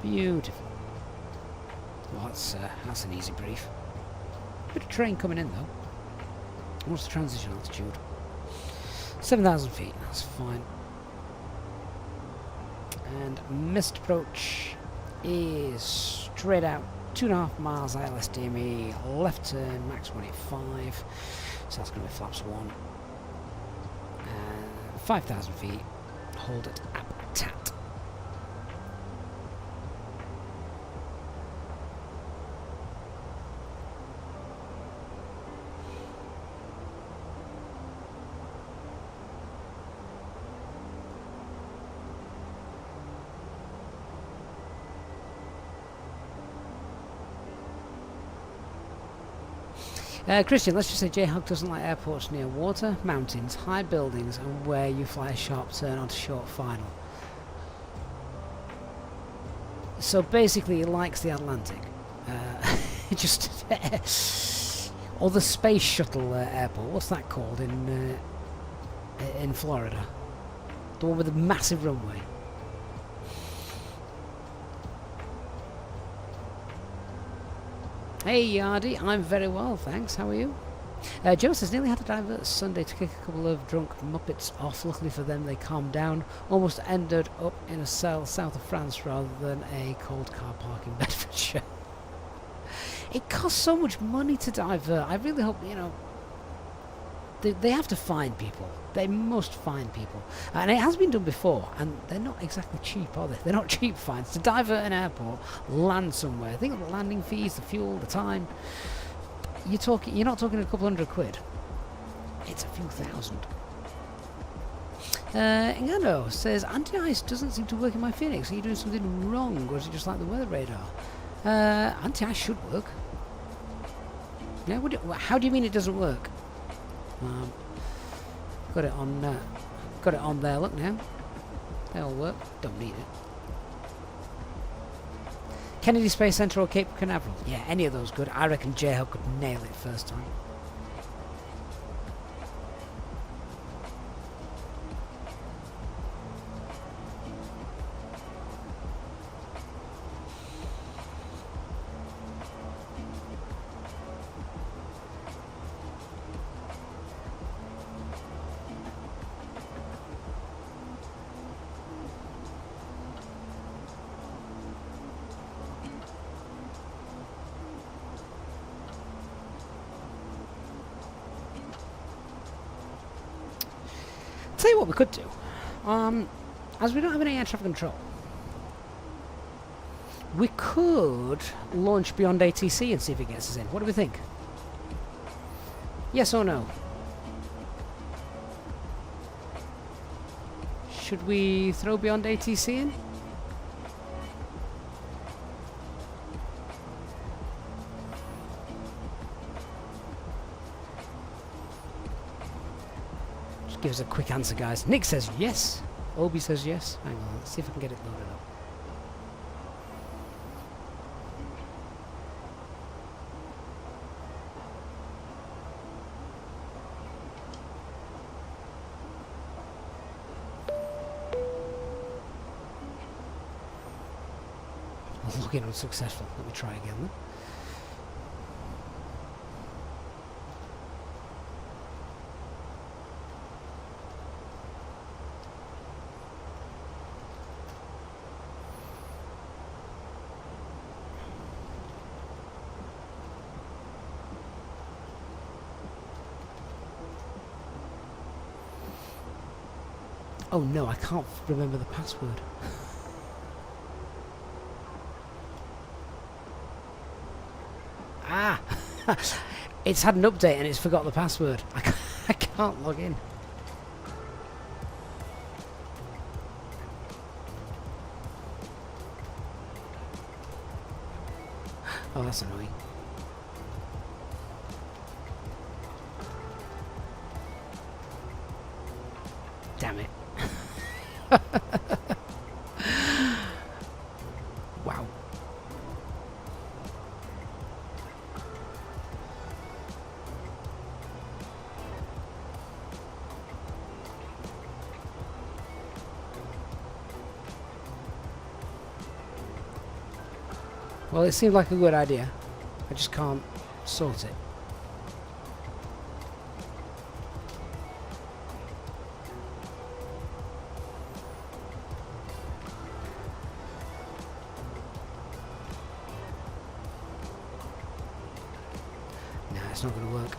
Beautiful. Well, that's an easy brief. Bit of train coming in though. What's the transition altitude? 7,000 feet. That's fine. And missed approach is straight out 2.5 miles ILS DME, left turn, max 185. So that's going to be flaps 1. 5,000 feet. Hold it at TAT. Christian, let's just say J-Hug doesn't like airports near water, mountains, high buildings, and where you fly a sharp turn onto short final. So basically he likes the Atlantic. Just Or the Space Shuttle Airport. What's that called in Florida? The one with the massive runway. Hey Yardy, I'm very well, thanks. How are you? Joe says nearly had to divert Sunday to kick a couple of drunk muppets off. Luckily for them, they calmed down. Almost ended up in a cell south of France rather than a cold car park in Bedfordshire. It costs so much money to divert. I really hope, you know, they have to find people. They must find people. And it has been done before, and they're not exactly cheap, are they? They're not cheap fines. To divert an airport, land somewhere. Think of the landing fees, the fuel, the time. You're not talking a couple £100. It's a few thousand. Engano says, anti-ice doesn't seem to work in my Phoenix. Are you doing something wrong, or is it just like the weather radar? Anti-ice should work. Yeah, how do you mean it doesn't work? Got it on there. Look now, they all work. Don't need it. Kennedy Space Center or Cape Canaveral? Yeah, any of those good. I reckon J-Hub could nail it first time. Tell you what we could do, as we don't have any air traffic control, we could launch beyond ATC and see if it gets us in. What do we think? Yes or no? Should we throw beyond ATC in? Give us a quick answer, guys. Nick says yes. Obi says yes. Hang on, let's see if I can get it loaded up. Login unsuccessful. Let me try again then. Oh no, I can't remember the password. Ah! It's had an update and it's forgot the password. I can't log in. Oh, that's annoying. Damn it. Wow. Well, it seemed like a good idea. I just can't sort it. It's not going to work.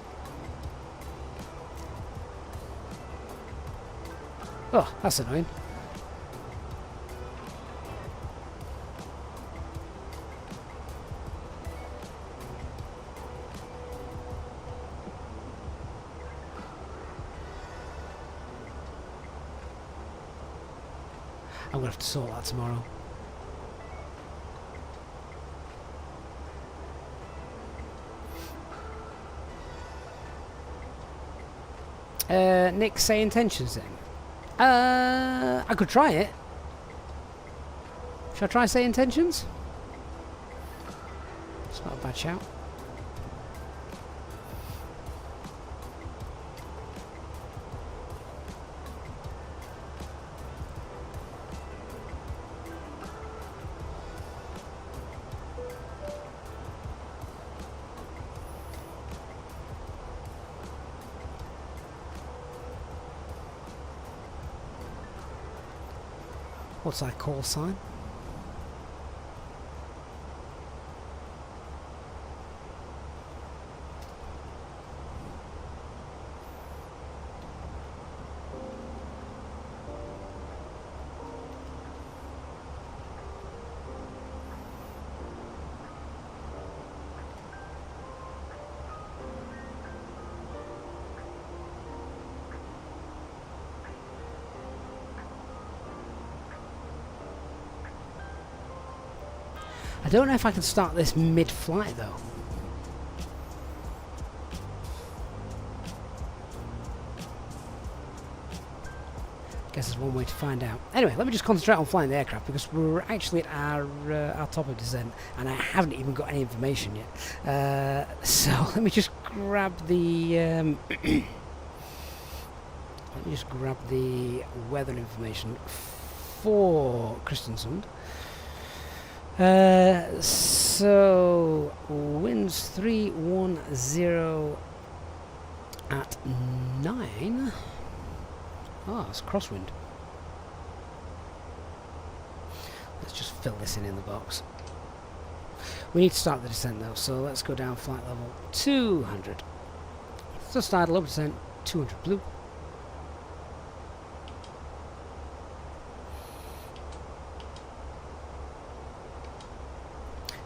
Oh, that's annoying. I'm going to have to sort that tomorrow. Nick, say intentions then. I could try it. Should I try say intentions? It's not a bad shout. What's our call sign? I don't know if I can start this mid-flight though. Guess there's one way to find out. Anyway, let me just concentrate on flying the aircraft because we're actually at our top of descent and I haven't even got any information yet. So let me just grab the let me just grab the weather information for Kristiansund. So winds 310 at 9. Ah, it's crosswind. Let's just fill this in the box. We need to start the descent though, so let's go down flight level 200. So start low descent 200 blue.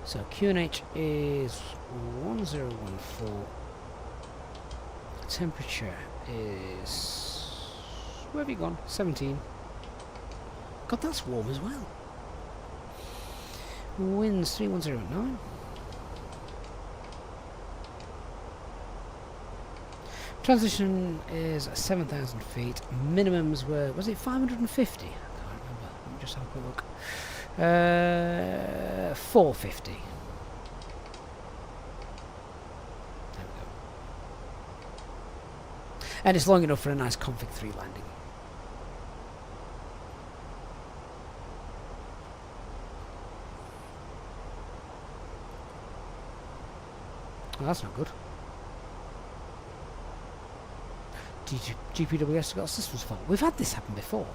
So QNH is 1014. Temperature is, where have you gone? 17. God, that's warm as well. Winds 310 at 9. Transition is 7,000 feet. Minimums were, was it 550? I can't remember. Let me just have a quick look. 450. There we go. And it's long enough for a nice config 3 landing. Well, that's not good. GPWS got a systems fault. We've had this happen before.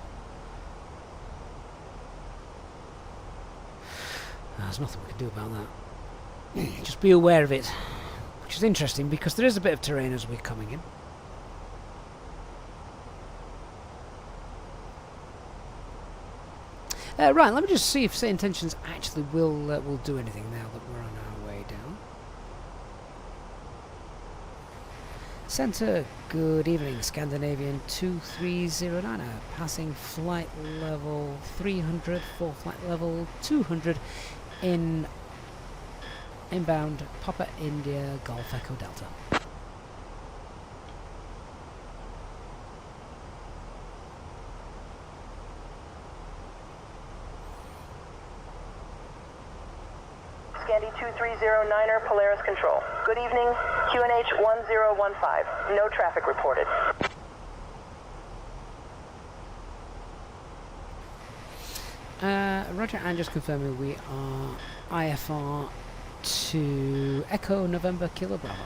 There's nothing we can do about that. Just be aware of it. Which is interesting because there is a bit of terrain as we're coming in. Right, let me just see if Set Intentions actually will do anything now that we're on our way down. Centre, good evening, Scandinavian 2309, passing flight level 300 for flight level 200 inbound Papa India Golf Echo Delta. Scandi 2309er, Polaris Control. Good evening, QNH 1015. No traffic reported. Roger, and just confirming we are IFR to Echo November Kilo Bravo.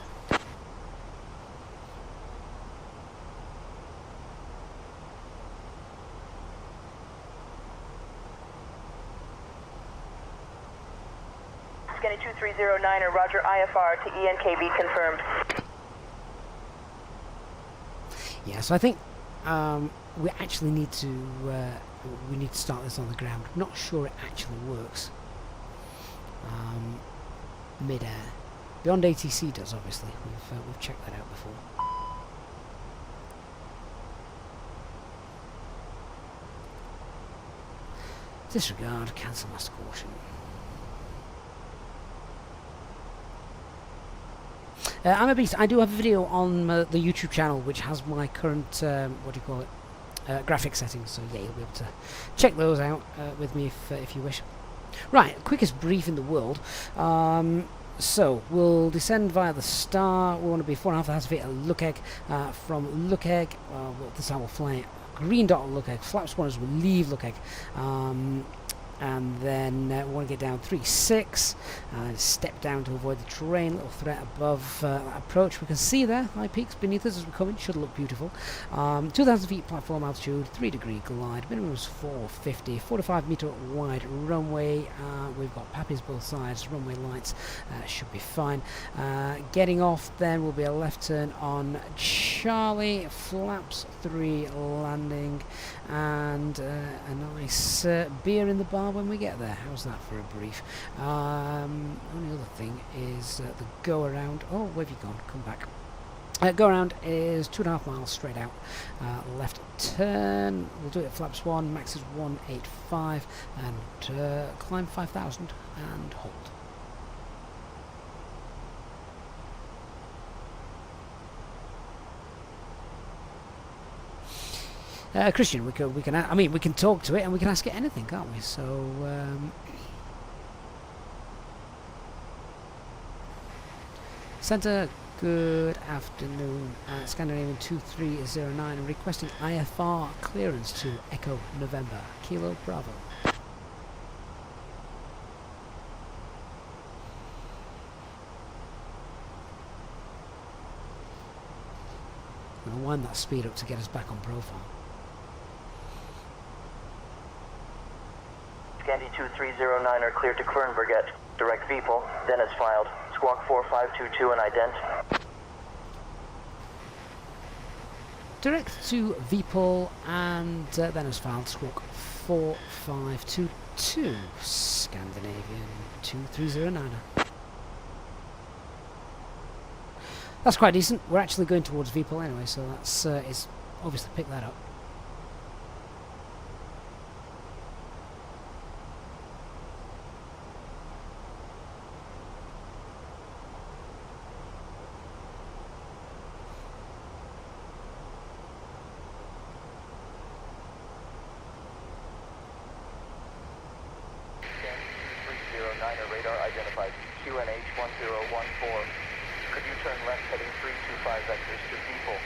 Scandi 2309er, Roger, IFR to ENKB confirmed. Yeah, so I think we actually need to start this on the ground. I'm not sure it actually works mid-air. Beyond ATC does, obviously. We've checked that out before. Disregard, cancel master caution. I'm a beast. I do have a video on the YouTube channel which has my current graphic settings, so yeah, you'll be able to check those out with me if you wish. Right, quickest brief in the world. So we'll descend via the star. We want to be 4,500 feet at Lukeg. From Lukeg, this time we'll fly green dot on Lukeg. Flaps 1 will leave Lukeg. and then we want to get down 3.6 and step down to avoid the terrain. Little threat above approach. We can see there high peaks beneath us as we come in. Should look beautiful. 2,000 feet platform altitude, 3-degree glide. Minimum is 450, 45-meter wide runway. We've got pappies both sides. Runway lights should be fine. Getting off then will be a left turn on Charlie. Flaps 3 landing, and a nice beer in the bar when we get there. How's that for a brief? Only other thing is the go around. Oh, where have you gone? Come back. Go around is 2.5 miles straight out. Left turn. We'll do it at flaps 1. Max is 185, and climb 5,000 and hold. Christian, we can. I mean, we can talk to it and we can ask it anything, can't we? So, Centre, good afternoon. Scandinavian 2309 requesting IFR clearance to Echo November Kilo Bravo. I'm going to wind that speed up to get us back on profile. Scandi 2309 are cleared to Kvernberget. Direct VPOL, then as filed. Squawk 4522 and ident. Direct to VPOL and then as filed. Squawk 4522. Scandinavian 2309. That's quite decent. We're actually going towards VPOL anyway, so that's it's obviously pick that up. Radar identified QNH1014. Could you turn left heading 325 vectors to VPOL?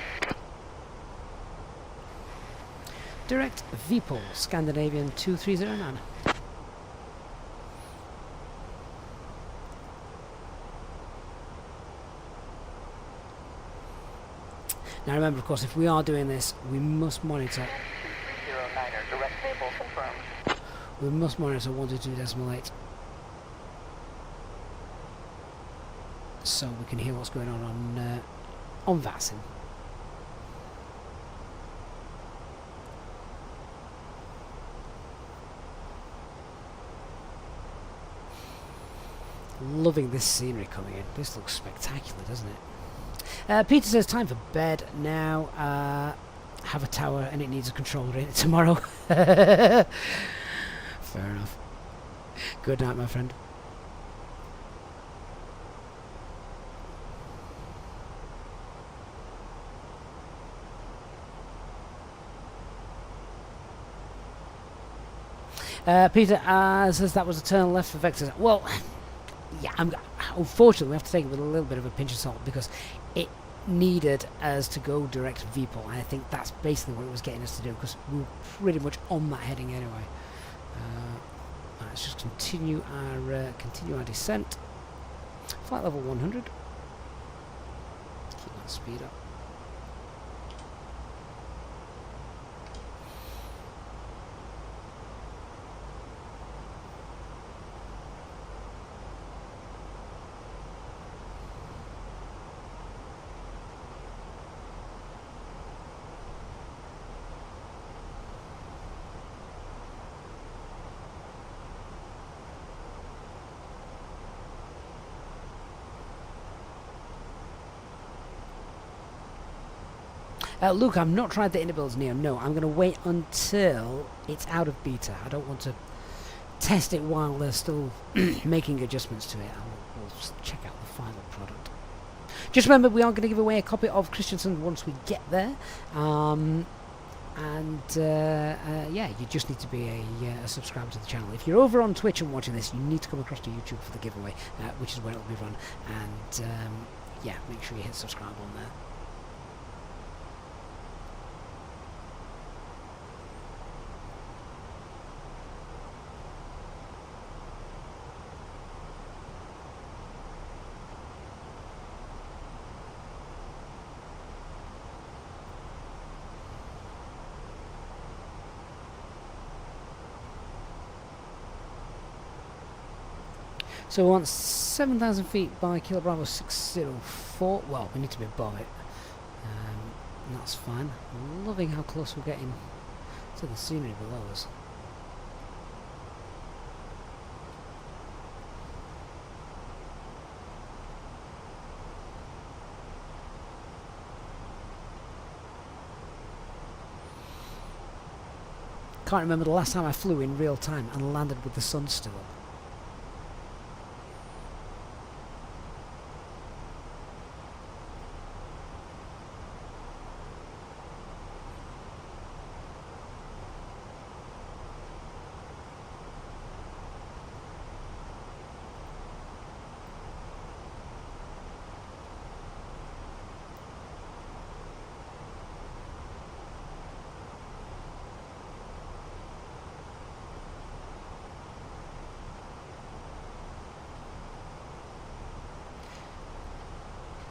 Direct VPOL, Scandinavian 2309. Now remember, of course, if we are doing this, we must monitor. 2309er, direct VPOL confirmed. We must monitor 122.8. So we can hear what's going on VATSIM. Loving this scenery coming in. This looks spectacular, doesn't it? Peter says time for bed now. Have a tower and it needs a controller in it tomorrow. Fair enough. Good night, my friend. Peter says that was a turn left for vectors. Well, yeah, unfortunately we have to take it with a little bit of a pinch of salt because it needed us to go direct VPOL. I think that's basically what it was getting us to do because we were pretty much on that heading anyway. Let's just continue our descent. Flight level 100. Keep that speed up. Luke, I've not tried the interbuilds Neo. No, I'm going to wait until it's out of beta. I don't want to test it while they're still making adjustments to it. We'll check out the final product. Just remember, we are going to give away a copy of Kristiansund once we get there. Yeah, you just need to be a subscriber to the channel. If you're over on Twitch and watching this, you need to come across to YouTube for the giveaway, which is where it'll be run. And yeah, make sure you hit subscribe on there. So we want 7,000 feet by Kilo Bravo 604. Well, we need to be above it. And that's fine. I'm loving how close we're getting to the scenery below us. Can't remember the last time I flew in real time and landed with the sun still up.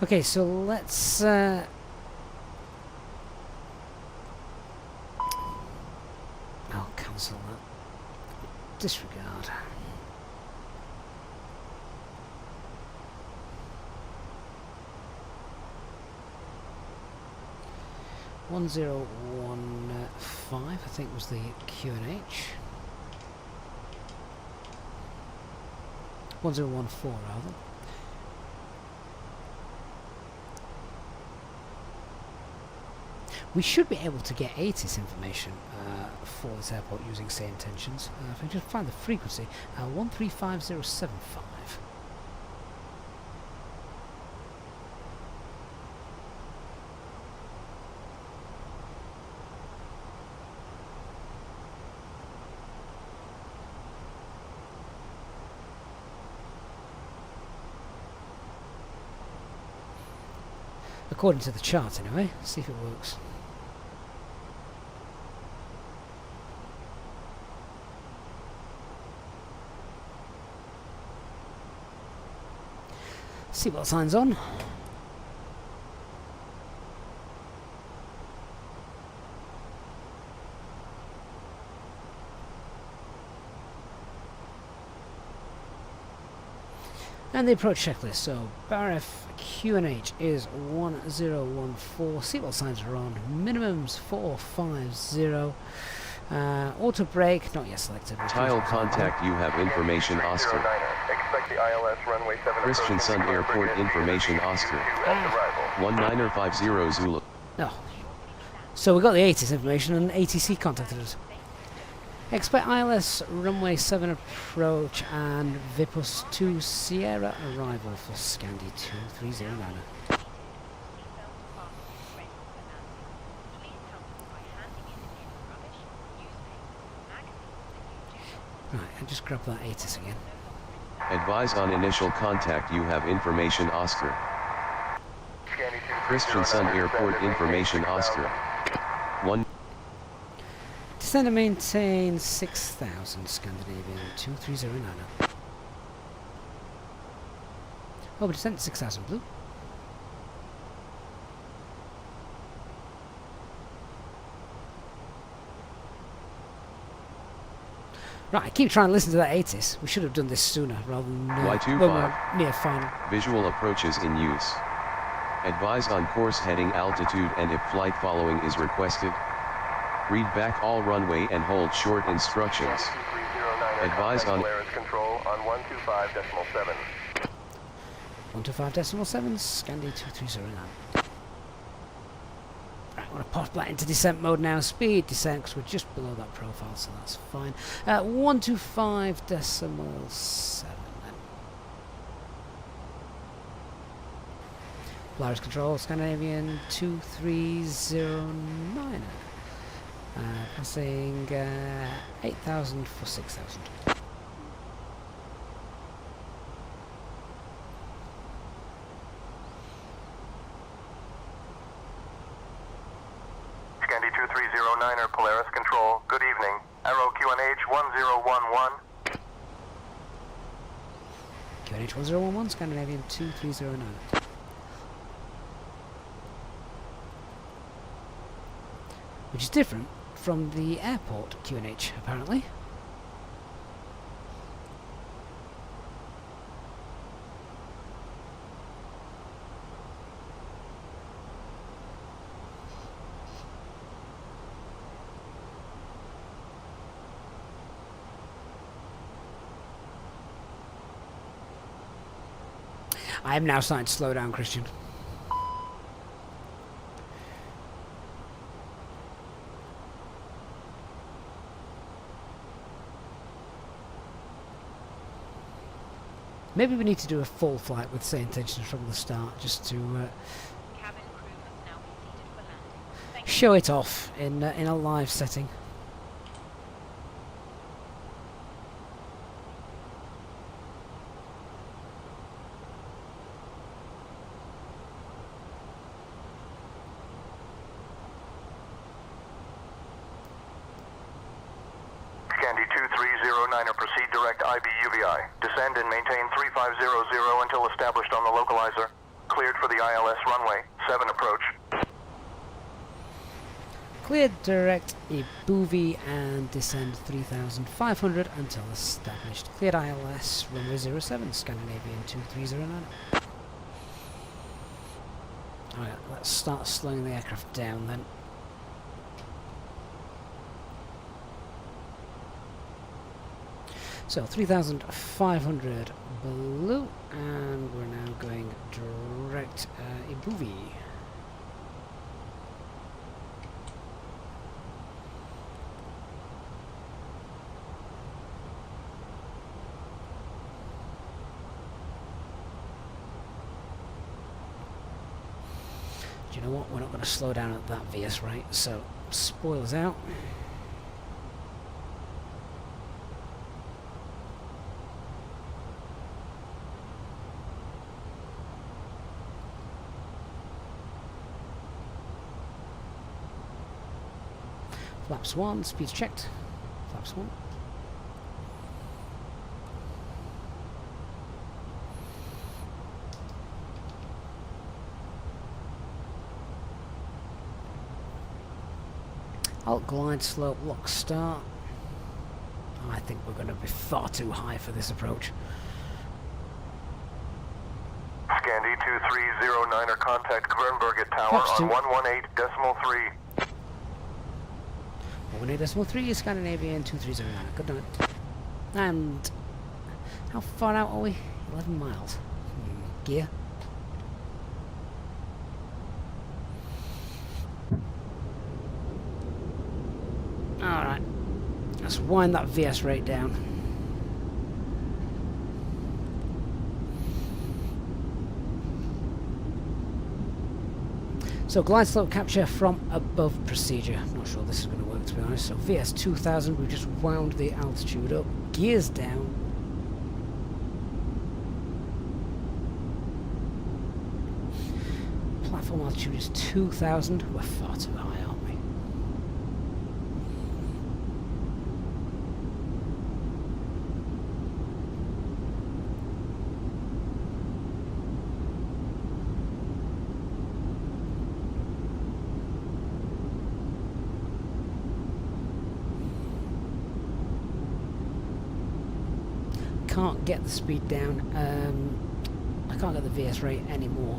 Okay, so let's I'll cancel that. Disregard. $1015, I think was the QNH. 1014 rather. We should be able to get ATIS information for this airport using say intentions. If I just find the frequency, 135075. According to the chart anyway, see if it works. Seatbelt signs on. And the approach checklist. So BARF QNH is 1014. Seatbelt signs are on. Minimums 450. Auto brake not yet selected. Tile contact. You have information, Oscar. Expect the ILS runway 7 Kristiansund Airport information, Oscar. 1950 Zulu. No. So we got the ATIS information and ATC contacted us. Expect ILS runway 7 approach and Vipus 2 Sierra arrival for Scandi 2309. Right, I just grab that ATIS again. Advise on initial contact. You have information, Oscar. Kristiansund Airport information, Oscar. 1. Descend and maintain 6,000 Scandinavian 2309. Oh, we descend 6,000 blue. Right, I keep trying to listen to that ATIS. We should have done this sooner rather than when we're near final. Visual approaches in use. Advise on course heading, altitude, and if flight following is requested. Read back all runway and hold short instructions. Advise on control on 125.7. 125.7, Scandi 2309. Right, I want to pop that into descent mode now. Speed descent, because we're just below that profile, so that's fine. 125.7 then. Polaris control, Scandinavian 2309. Passing 8,000 for 6,000. Scandi 2309er, Polaris Control, good evening. Arrow QNH 1011. QNH 1011, Scandinavian 2309. Which is different from the airport QNH, apparently. I am now starting to slow down, Christian. Maybe we need to do a full flight with same intentions from the start, just to Cabin crew must now be seated for landing. Thank you. show it off in a live setting. Candy 2309er, proceed direct IBUVI. Descend and maintain 3500 until established on the localizer. Cleared for the ILS runway. 7 approach. Cleared direct Ibuvi and descend 3,500 until established. Cleared ILS runway 07, Scandinavian 2309. Alright, let's start slowing the aircraft down then. So 3,500 below, and we're now going direct Ibuvi. Do you know what? We're not going to slow down at that VS rate, so spoilers out. Flaps 1, speed's checked. Flaps 1. Alt glide slope, lock start. I think we're going to be far too high for this approach. Scandi 2309er, contact Kvernberget Tower Flaps 2. on 118.3. 1.3 is Scandinavian 2309. Good night. And how far out are we? 11 miles. Gear. Alright. Let's wind that VS rate down. So glide slope capture from above procedure. I'm not sure this is going to work, to be honest. So VS 2000, we've just wound the altitude up. Gears down. Platform altitude is 2000. We're far too high, aren't we? Can't get the speed down. I can't get the VS rate anymore.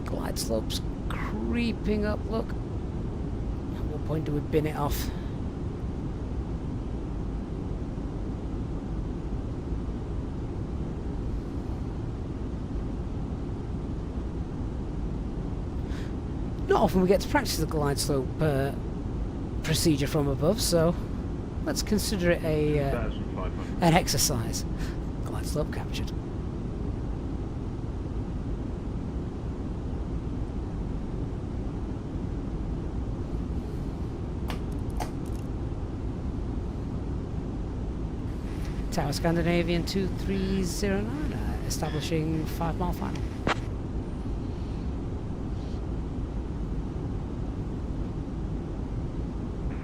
Glide slopes creeping up, look. At what point do we bin it off? Not often we get to practice the glide slope procedure from above, so let's consider it an exercise. Glide slope captured. Tower Scandinavian 2309, establishing 5 mile final.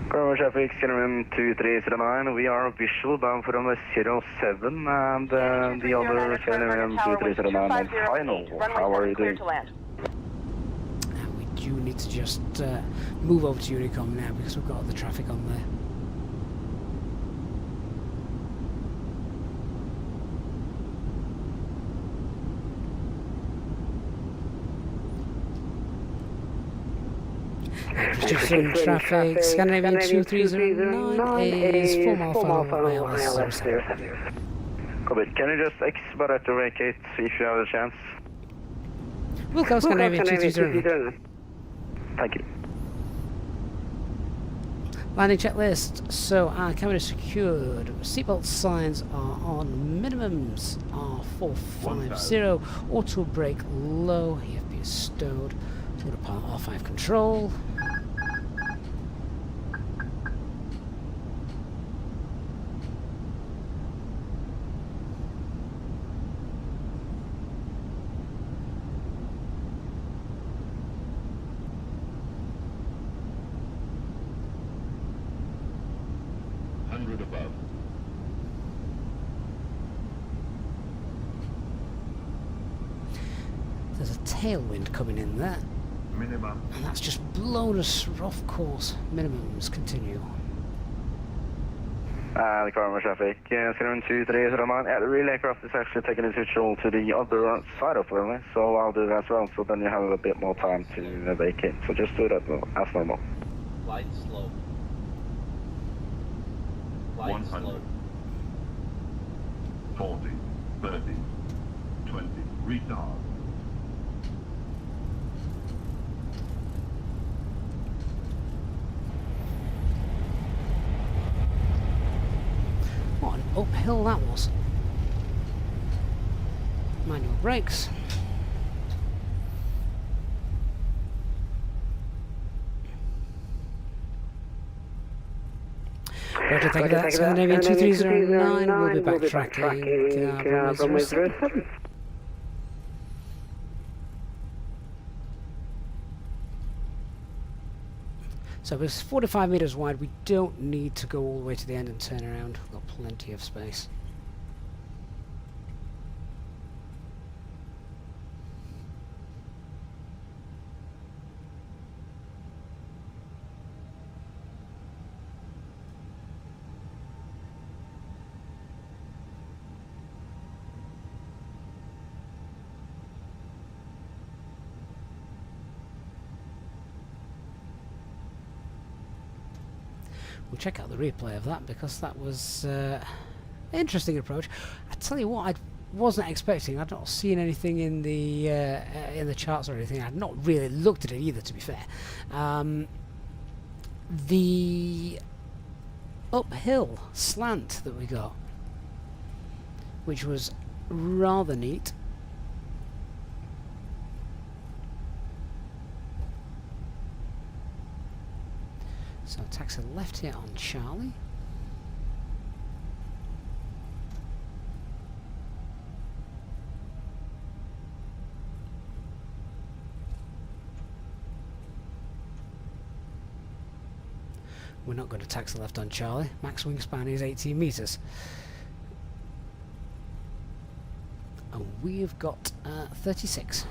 Kvernberget traffic, Scandinavian 2309, we are visual bound for runway 07 and the other Scandinavian 2309 on final. How are you doing? We do need to just move over to Unicom now because we've got other traffic on there. Kristiansund traffic, Scandinavian 2309 is 4 mile final ILS 07. Copy. Can you just expedite to vacate if you have a chance? Wilco, Scandinavian 2309. Thank you. Landing checklist. So our cabin is secured. Seatbelt signs are on. Minimums are 450. Auto brake low. EFB is stowed. Autopilot R5 control. Above. There's a tailwind coming in there. Minimum. And that's just blown us off course. Minimums continue. The Kvernberget traffic, Skandinavian 2309. Yeah, the relay craft is actually taking a switch all to the other side of the runway, so I'll do that as well, so then you have a bit more time to vacate. So just do that as normal. Light slow. Light 100. slow. 40, 30, 20, retard. What an uphill that was. Manual brakes. Roger, thank you for that. Scandinavian 2309 will be backtracking from 07. So it's 45 meters wide. We don't need to go all the way to the end and turn around. We've got plenty of space. We'll check out the replay of that because that was an interesting approach. I tell you what, I wasn't expecting. I'd not seen anything in the charts or anything. I'd not really looked at it either, to be fair. The uphill slant that we got, which was rather neat. So taxi left here on Charlie. We're not going to taxi left on Charlie. Max wingspan is 18 meters. And we've got 36.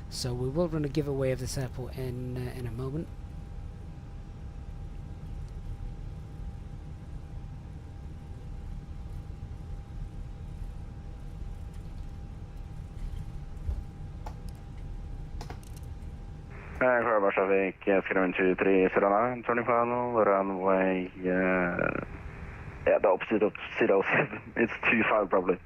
So we will run a giveaway of this airport in a moment. Kvernberget traffic, Skandinavian 2309, turning final, runway, yeah, the opposite of 07. It's 25 probably.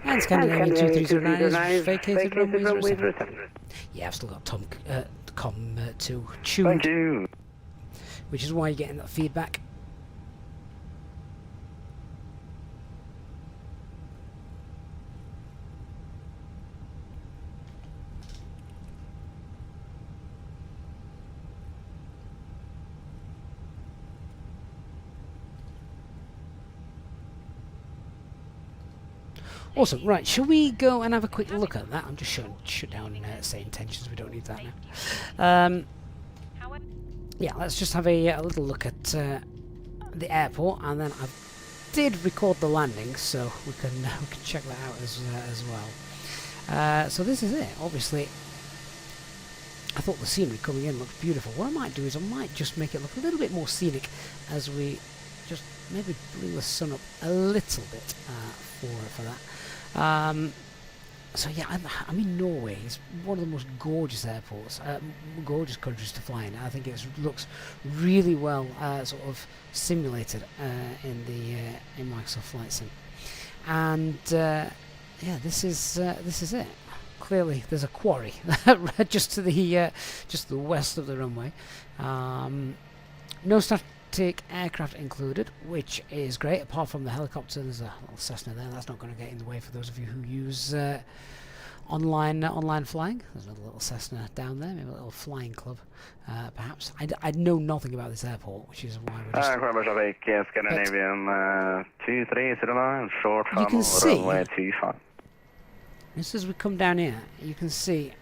And Scandinavian 2309 is vacated runway 07. Yeah, I've still got COM2 tuned. Thank you. Which is why you're getting that feedback. Awesome. Right, shall we go and have a quick look at that? I'm just shut down say intentions. We don't need that now. Yeah, let's just have a little look at the airport, and then I did record the landing, so we can check that out as well. So this is it. Obviously, I thought the scenery coming in looked beautiful. What I might do is I might just make it look a little bit more scenic as we just maybe bring the sun up a little bit for that. So yeah, I'm in Norway. It's one of the most gorgeous airports, gorgeous countries to fly in. I think it looks really well sort of simulated in Microsoft Flight Sim. And yeah, this is it. Clearly, there's a quarry just to the west of the runway. No static aircraft included, which is great. Apart from the helicopter, there's a little Cessna there. That's not going to get in the way for those of you who use online flying. There's another little Cessna down there, maybe a little flying club, perhaps. I know nothing about this airport, which is why we're just... Kvernberget Traffic, Scandinavian 2309, short funnel, runway 25. Just as we come down here, you can see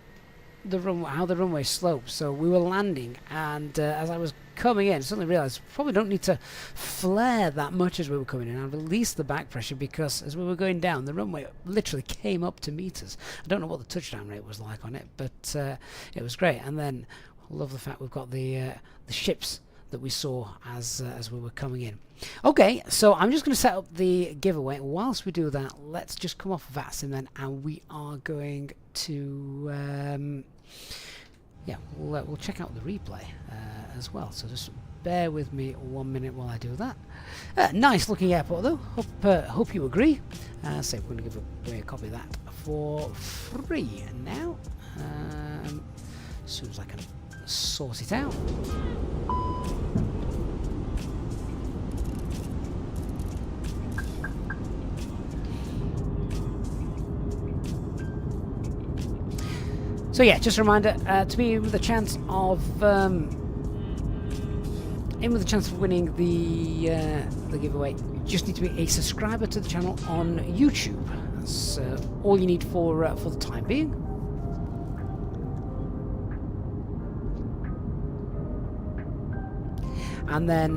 the how the runway slopes. So we were landing, and as I was coming in, I suddenly realised probably don't need to flare that much as we were coming in. I released the back pressure because as we were going down, the runway literally came up to meet us. I don't know what the touchdown rate was like on it, but it was great. And then I love the fact we've got the ships that we saw as we were coming in. Okay, so I'm just going to set up the giveaway. Whilst we do that, let's just come off VATSIM then, and we are going to yeah, we'll check out the replay as well. So just bear with me 1 minute while I do that. Nice looking airport though. Hope you agree. So we're going to give away a copy of that for free now. As soon as I can sort it out. So yeah, just a reminder to be in with a chance of winning the giveaway. You just need to be a subscriber to the channel on YouTube. That's all you need for the time being. And then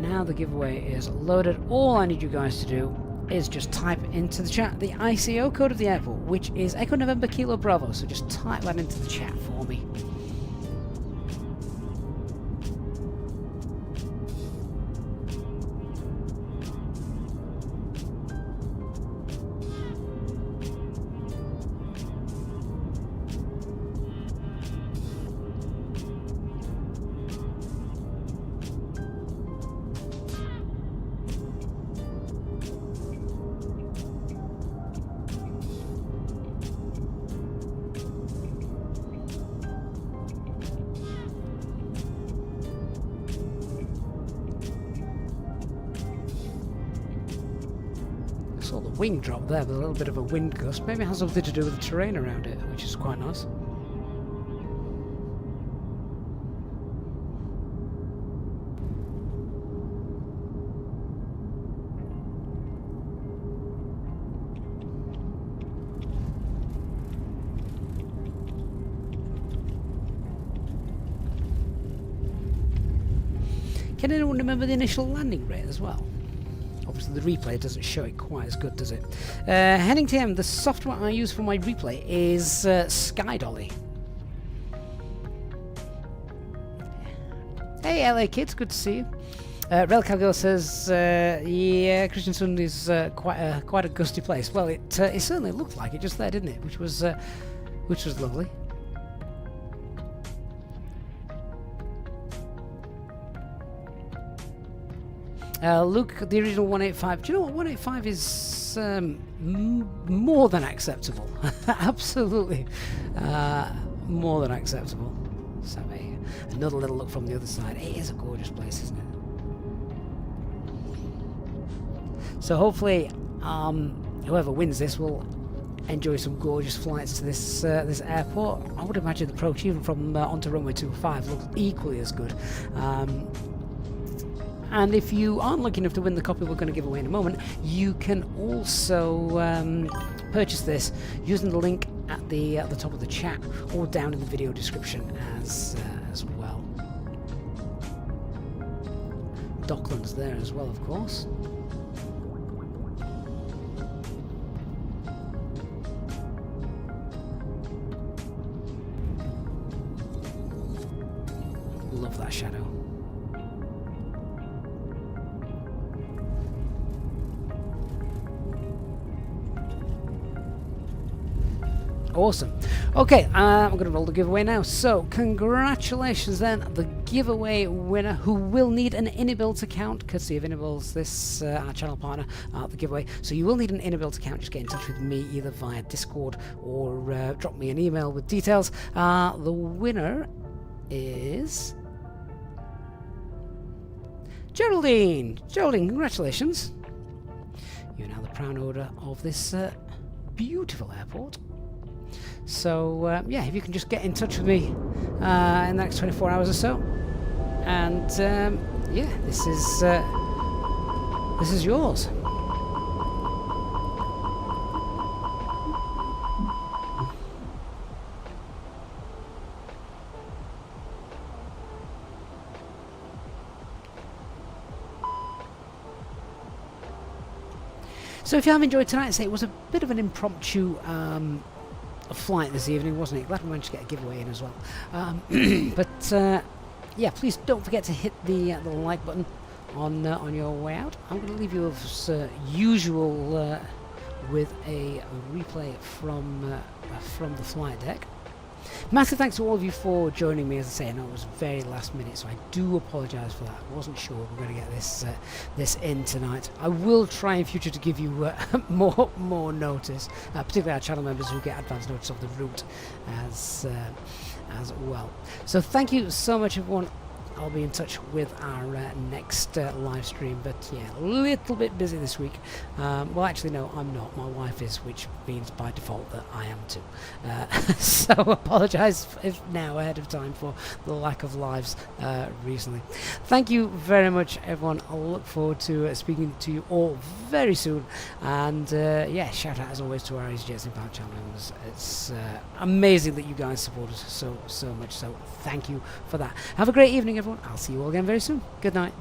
now the giveaway is loaded. All I need you guys to do is just type into the chat the ICO code of the airport, which is Echo November Kilo Bravo. So just type that into the chat for me. Saw the wing drop there with a little bit of a wind gust. Maybe it has something to do with the terrain around it, which is quite nice. Can anyone remember the initial landing rate as well? Obviously the replay doesn't show it quite as good, does it? Henning TM, the software I use for my replay is SkyDolly. Hey LA kids, good to see you. Rel Calgo says, yeah, Kristiansund is quite a gusty place. Well, it certainly looked like it just there, didn't it? Which was lovely. Luke, the original 185. Do you know what 185 is? More than acceptable. Absolutely, more than acceptable. So another little look from the other side. It is a gorgeous place, isn't it? So hopefully, whoever wins this will enjoy some gorgeous flights to this airport. I would imagine the approach even from onto runway 25 looks equally as good. And if you aren't lucky enough to win the copy we're going to give away in a moment, you can also purchase this using the link at the top of the chat or down in the video description as well. Dockland's there as well, of course. Love that shadow. Awesome. Okay, I'm going to roll the giveaway now. So, congratulations then, the giveaway winner, who will need an Innobuilt account, courtesy of Innobuilt, this our channel partner, the giveaway. So you will need an Innobuilt account. Just get in touch with me either via Discord or drop me an email with details. The winner is Geraldine. Geraldine, congratulations. You're now the proud owner of this beautiful airport. So yeah, if you can just get in touch with me in the next 24 hours or so, and yeah, this is yours. So if you have enjoyed tonight, say it was a bit of an impromptu flight this evening, wasn't it? Glad we managed to get a giveaway in as well. But yeah, please don't forget to hit the like button on your way out. I'm going to leave you as usual with a replay from the flight deck. Massive thanks to all of you for joining me. As I say, I know it was very last minute, so I do apologise for that. I wasn't sure we were going to get this in tonight. I will try in future to give you more notice, particularly our channel members who get advance notice of the route as well. So thank you so much, everyone. I'll be in touch with our next live stream, but yeah, a little bit busy this week. Well, actually, no, I'm not. My wife is, which means by default that I am too. So apologise if now ahead of time for the lack of lives recently. Thank you very much, everyone. I'll look forward to speaking to you all very soon. And yeah, shout out as always to our EasyJets Inbound channel members. It's amazing that you guys support us so much. So thank you for that. Have a great evening, everyone. I'll see you all again very soon. Good night.